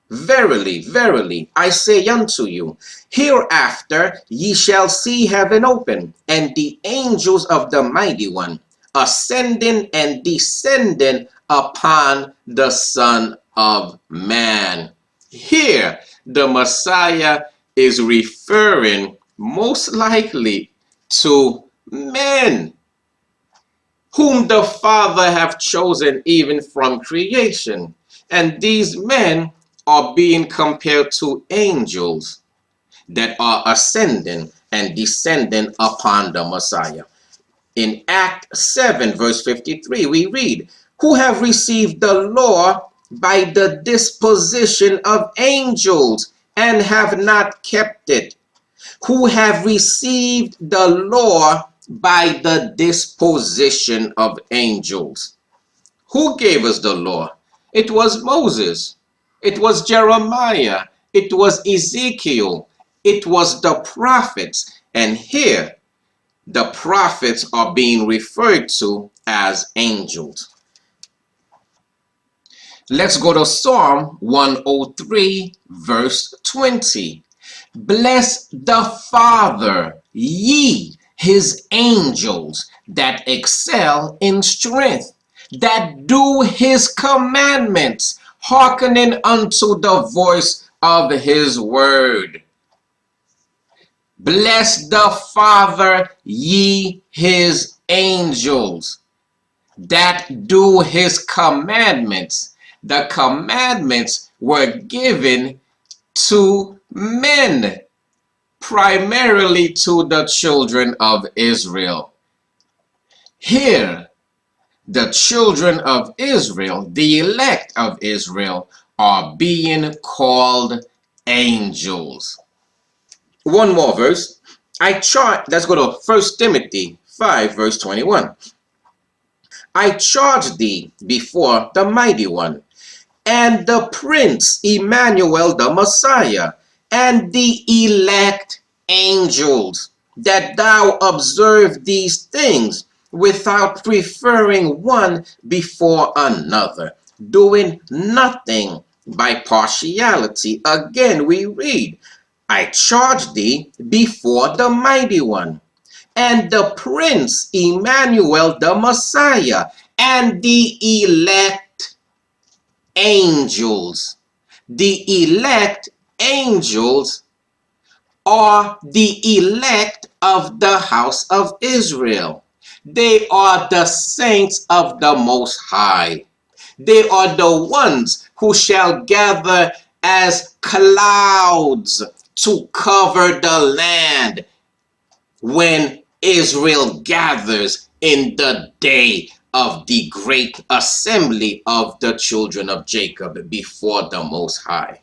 Verily, verily, I say unto you, hereafter ye shall see heaven open, and the angels of the Mighty One ascending and descending upon the Son of Man. Here, the Messiah is referring most likely to men, whom the Father have chosen even from creation. And these men are being compared to angels that are ascending and descending upon the Messiah. In Act 7, verse 53, we read, who have received the law by the disposition of angels and have not kept it. Who have received the law by the disposition of angels. Who gave us the law? It was Moses. It was Jeremiah. It was Ezekiel. It was the prophets. And here, the prophets are being referred to as angels. Let's go to Psalm 103, verse 20. Bless the Father, ye his angels that excel in strength, that do his commandments, hearkening unto the voice of his word. Bless the Father, ye his angels that do his commandments. The commandments were given to men, primarily to the children of Israel. Here, the children of Israel, the elect of Israel, are being called angels. One more verse. Let's go to 1 Timothy 5, verse 21. I charge thee before the Mighty One, and the Prince Emmanuel the Messiah, and the elect angels, that thou observe these things without preferring one before another, doing nothing by partiality. Again, we read, I charge thee before the Mighty One, and the Prince Emmanuel the Messiah, and the elect angels. The elect angels are the elect of the house of Israel. They are the saints of the Most High. They are the ones who shall gather as clouds to cover the land when Israel gathers in the day of the great assembly of the children of Jacob before the Most High.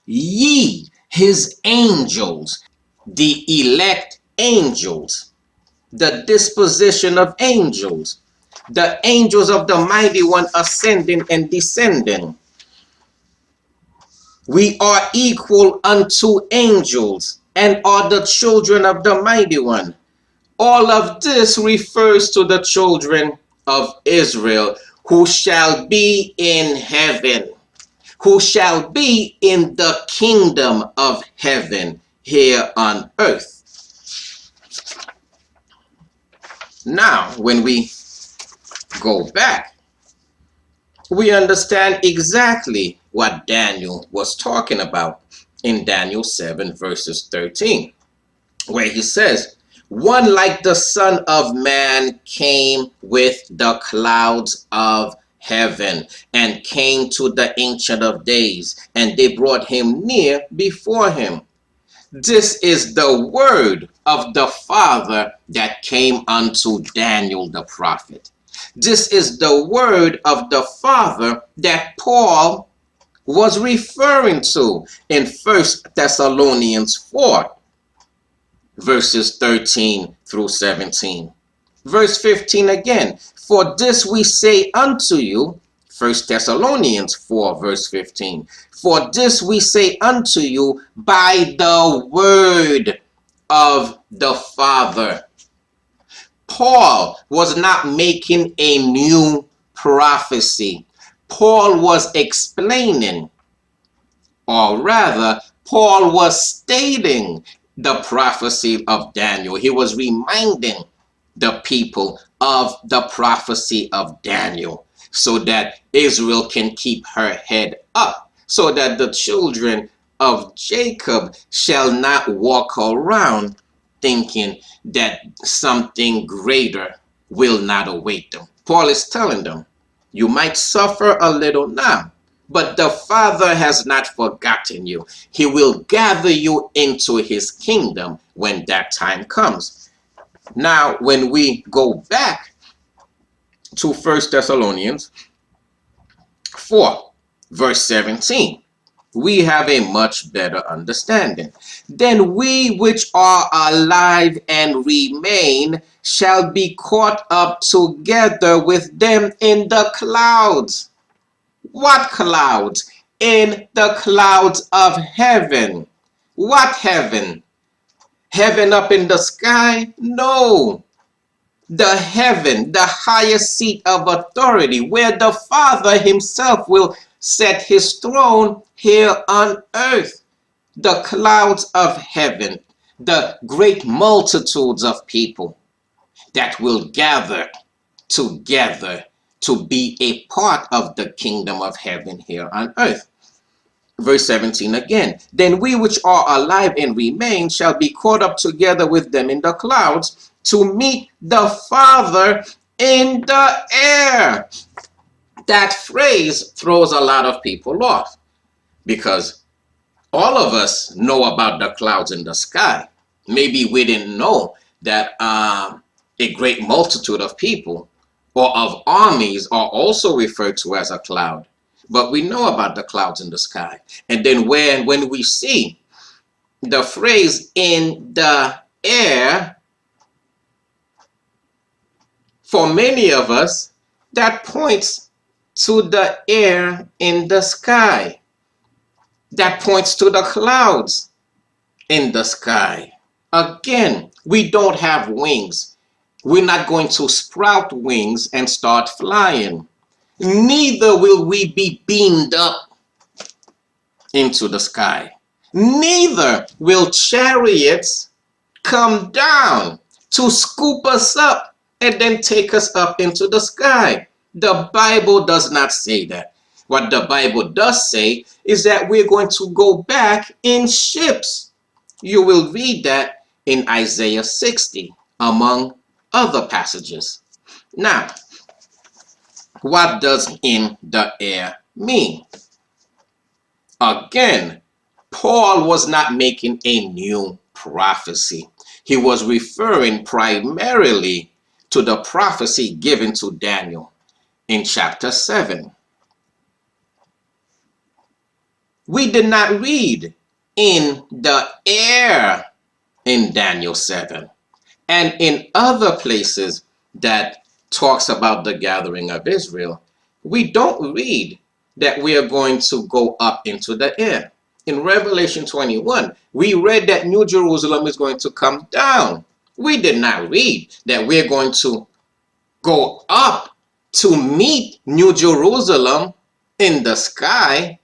Ye, his angels, the elect angels, the disposition of angels, the angels of the mighty one ascending and descending. We are equal unto angels and are the children of the mighty one. All of this refers to the children of Israel who shall be in heaven, who shall be in the kingdom of heaven here on earth. Now, when we go back, we understand exactly what Daniel was talking about in Daniel 7 verses 13, where he says, one like the Son of Man came with the clouds of heaven and came to the Ancient of Days, and they brought him near before him. This is the word of the Father that came unto Daniel the prophet. This is the word of the Father that Paul was referring to in 1 Thessalonians 4, verses 13 through 17. Verse 15 again, for this we say unto you, 1 Thessalonians 4, verse 15. For this we say unto you by the word of the Father. Paul was not making a new prophecy. Paul was explaining, or rather, Paul was stating the prophecy of Daniel. He was reminding the people of the prophecy of Daniel so that Israel can keep her head up, so that the children of Jacob shall not walk around thinking that something greater will not await them. Paul is telling them, you might suffer a little now, but the Father has not forgotten you. He will gather you into his kingdom when that time comes. Now, when we go back to 1 Thessalonians 4, verse 17, we have a much better understanding. Then we which are alive and remain shall be caught up together with them in the clouds. What clouds? In the clouds of heaven. What heaven? Heaven up in the sky? No. The heaven, the highest seat of authority, where the Father himself will set his throne here on earth. The clouds of heaven, the great multitudes of people that will gather together to be a part of the kingdom of heaven here on earth. Verse 17 again, then we which are alive and remain shall be caught up together with them in the clouds to meet the Father in the air. That phrase throws a lot of people off because all of us know about the clouds in the sky. Maybe we didn't know that a great multitude of people or of armies are also referred to as a cloud. But we know about the clouds in the sky. And then when we see the phrase in the air, for many of us, that points to the air in the sky. That points to the clouds in the sky. Again, we don't have wings. We're not going to sprout wings and start flying. Neither will we be beamed up into the sky. Neither will chariots come down to scoop us up and then take us up into the sky. The Bible does not say that. What the Bible does say is that we're going to go back in ships. You will read that in Isaiah 60, among other passages. Now, what does in the air mean? Again, Paul was not making a new prophecy. He was referring primarily to the prophecy given to Daniel in chapter 7. We did not read in the air in Daniel 7 and in other places that talks about the gathering of Israel. We don't read that we are going to go up into the air. In Revelation 21, we read that New Jerusalem is going to come down. We did not read that we're going to go up to meet New Jerusalem in the sky,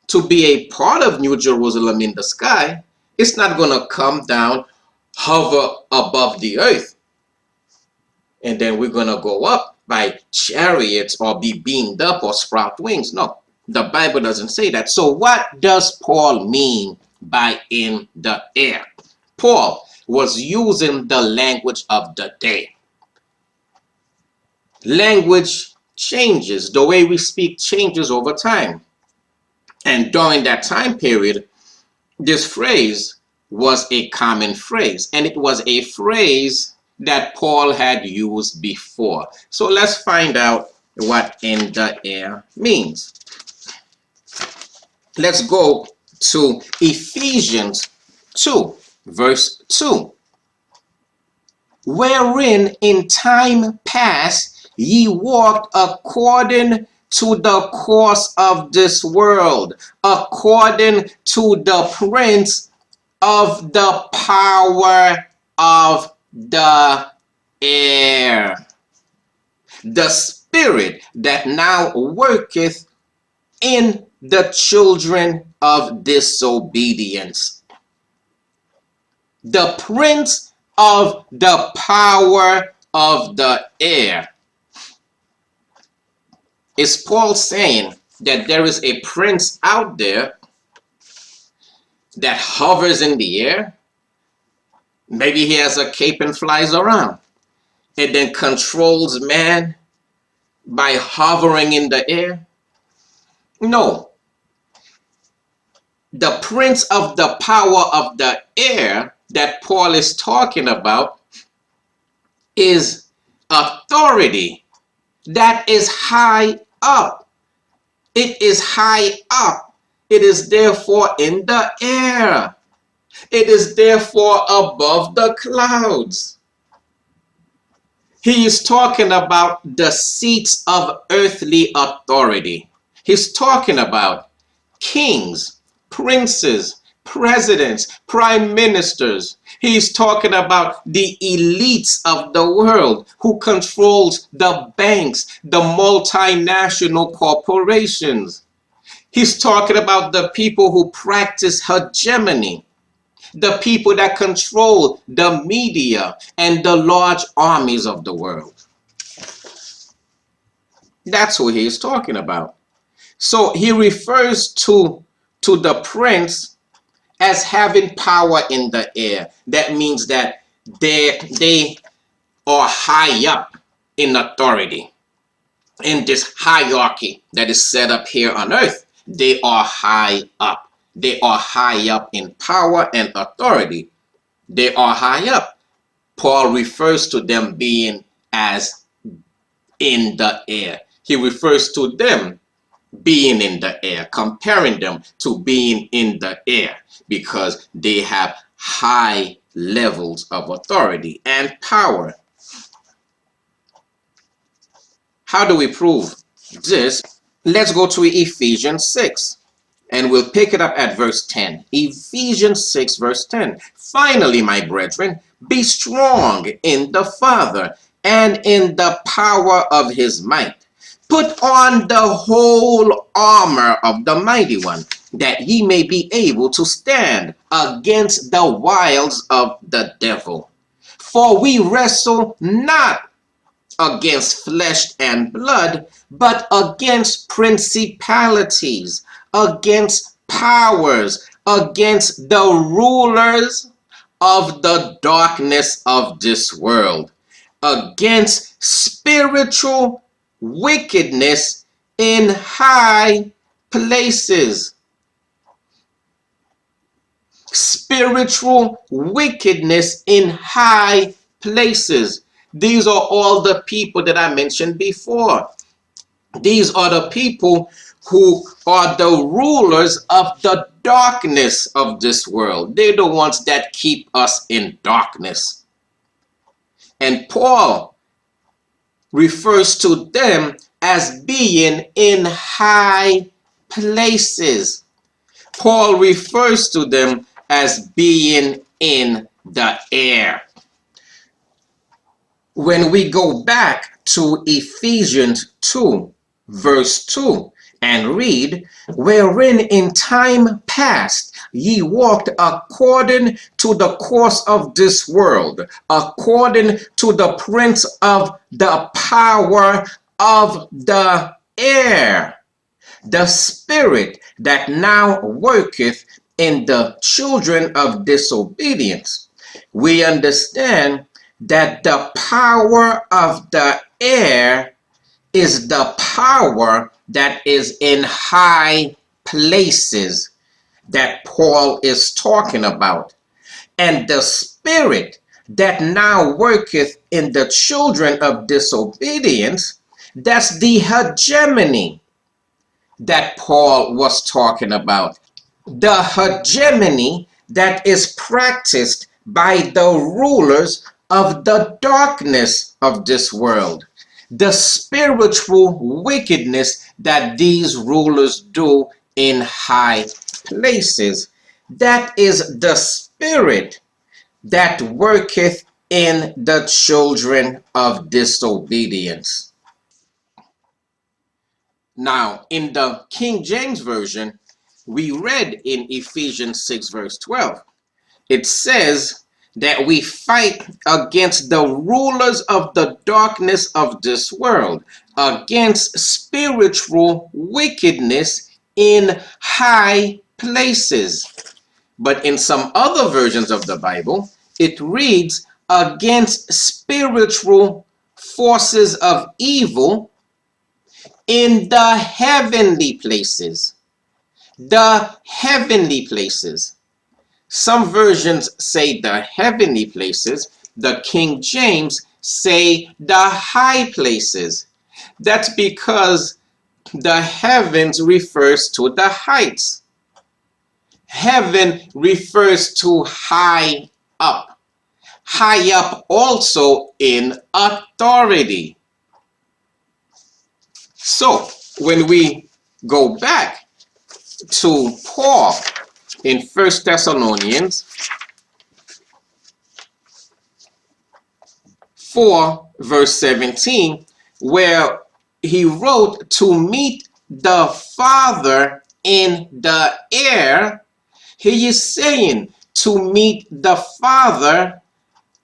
to be a part of New Jerusalem in the sky. It's not going to come down, hover above the earth, and then we're going to go up by chariots or be beamed up or sprout wings. No, the Bible doesn't say that. So what does Paul mean by in the air? Paul was using the language of the day. Language changes. The way we speak changes over time. And during that time period, this phrase was a common phrase, and it was a phrase that Paul had used before. So let's find out what in the air means. Let's go to Ephesians 2, verse 2. Wherein in time past ye walked according to the course of this world, according to the prince of the power of the air, the spirit that now worketh in the children of disobedience. The prince of the power of the air. Is Paul saying that there is a prince out there that hovers in the air? Maybe he has a cape and flies around and then controls man by hovering in the air? No. The prince of the power of the air that Paul is talking about is authority that is high up. It is high up. It is therefore in the air. It is therefore above the clouds. He is talking about the seats of earthly authority. He's talking about kings, princes, presidents, prime ministers. He's talking about the elites of the world who controls the banks, the multinational corporations. He's talking about the people who practice hegemony, the people that control the media and the large armies of the world. That's who he is talking about. So he refers to the prince as having power in the air. That means that they are high up in authority. In this hierarchy that is set up here on earth, they are high up. They are high up in power and authority. They are high up. Paul refers to them being as in the air. He refers to them being in the air, comparing them to being in the air because they have high levels of authority and power. How do we prove this? Let's go to Ephesians 6 and we'll pick it up at verse 10. Ephesians 6 verse 10. Finally, my brethren, be strong in the Father and in the power of his might. Put on the whole armor of the mighty one, that ye may be able to stand against the wiles of the devil. For we wrestle not against flesh and blood, but against principalities, against powers, against the rulers of the darkness of this world, against spiritual wickedness in high places. spiritual wickedness in high places. These are all the people that I mentioned before. These are the people who are the rulers of the darkness of this world. They're the ones that keep us in darkness. And Paul refers to them as being in high places. Paul refers to them as being in the air. When we go back to Ephesians 2, verse 2, and read, wherein in time past ye walked according to the course of this world, according to the prince of the power of the air, the spirit that now worketh in the children of disobedience. We understand that the power of the air is the power that is in high places that Paul is talking about. And the spirit that now worketh in the children of disobedience, that's the hegemony that Paul was talking about. The hegemony that is practiced by the rulers of the darkness of this world. The spiritual wickedness that these rulers do in high places. That is the spirit that worketh in the children of disobedience. Now, in the King James Version, we read in Ephesians 6, verse 12, it says that we fight against the rulers of the darkness of this world, against spiritual wickedness in high places. But in some other versions of the Bible, it reads against spiritual forces of evil in the heavenly places. The heavenly places. Some versions say the heavenly places. The King James say the high places. That's because the heavens refers to the heights. Heaven refers to high up. High up also in authority. So when we go back to Paul in 1 Thessalonians 4, verse 17, where he wrote to meet the Father in the air, he is saying to meet the Father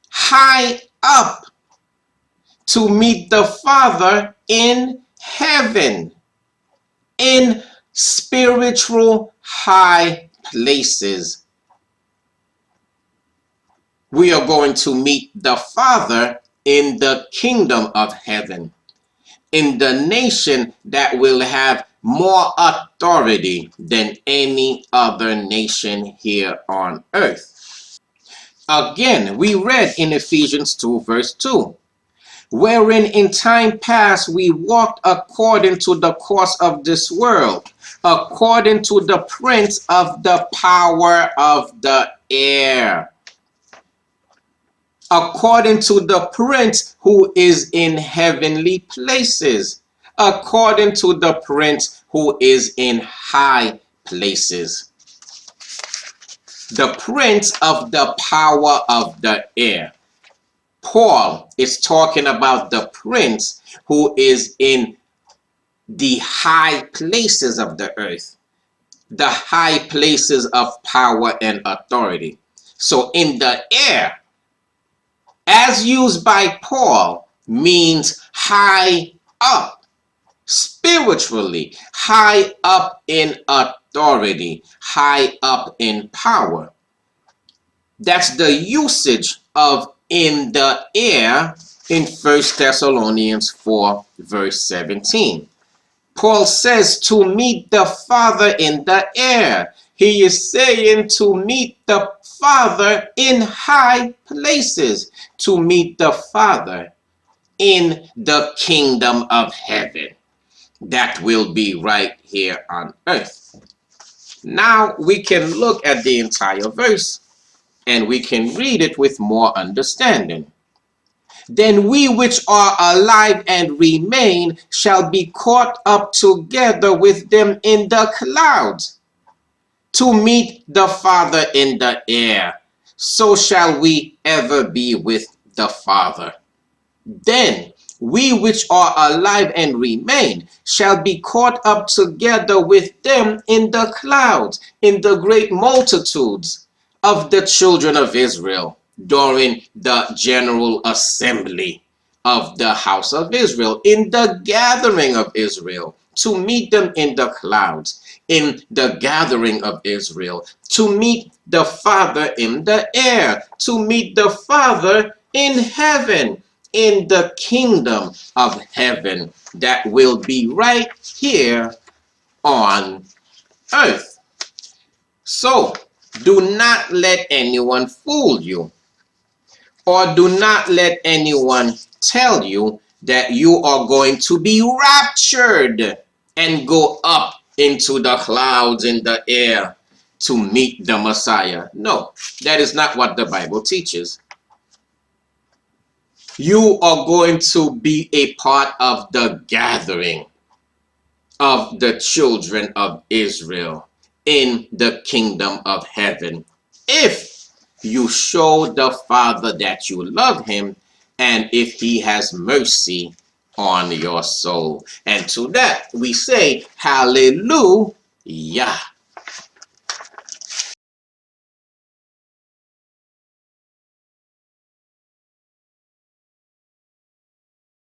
high up, to meet the Father in heaven, in spiritual high places. We are going to meet the Father in the kingdom of heaven, in the nation that will have more authority than any other nation here on earth. Again, we read in Ephesians 2, verse 2, wherein in time past we walked according to the course of this world, according to the prince of the power of the air, according to the prince who is in heavenly places, according to the prince who is in high places. The prince of the power of the air. Paul is talking about the prince who is in the high places of the earth, the high places of power and authority. So in the air, as used by Paul, means high up spiritually, high up in authority, high up in power. That's the usage of in the air in 1 Thessalonians 4, verse 17. Paul says to meet the Father in the air. He is saying to meet the Father in high places, to meet the Father in the kingdom of heaven. That will be right here on earth. Now we can look at the entire verse and we can read it with more understanding. Then we which are alive and remain shall be caught up together with them in the clouds to meet the Father in the air. So shall we ever be with the Father. Then we which are alive and remain shall be caught up together with them in the clouds, in the great multitudes of the children of Israel during the general assembly of the house of Israel, in the gathering of Israel, to meet them in the clouds, in the gathering of Israel, to meet the Father in the air, to meet the Father in heaven, in the kingdom of heaven that will be right here on earth. So, do not let anyone fool you, or do not let anyone tell you that you are going to be raptured and go up into the clouds in the air to meet the Messiah. No, that is not what the Bible teaches. You are going to be a part of the gathering of the children of Israel in the kingdom of heaven, if you show the Father that you love him, and if he has mercy on your soul. And to that we say, hallelujah.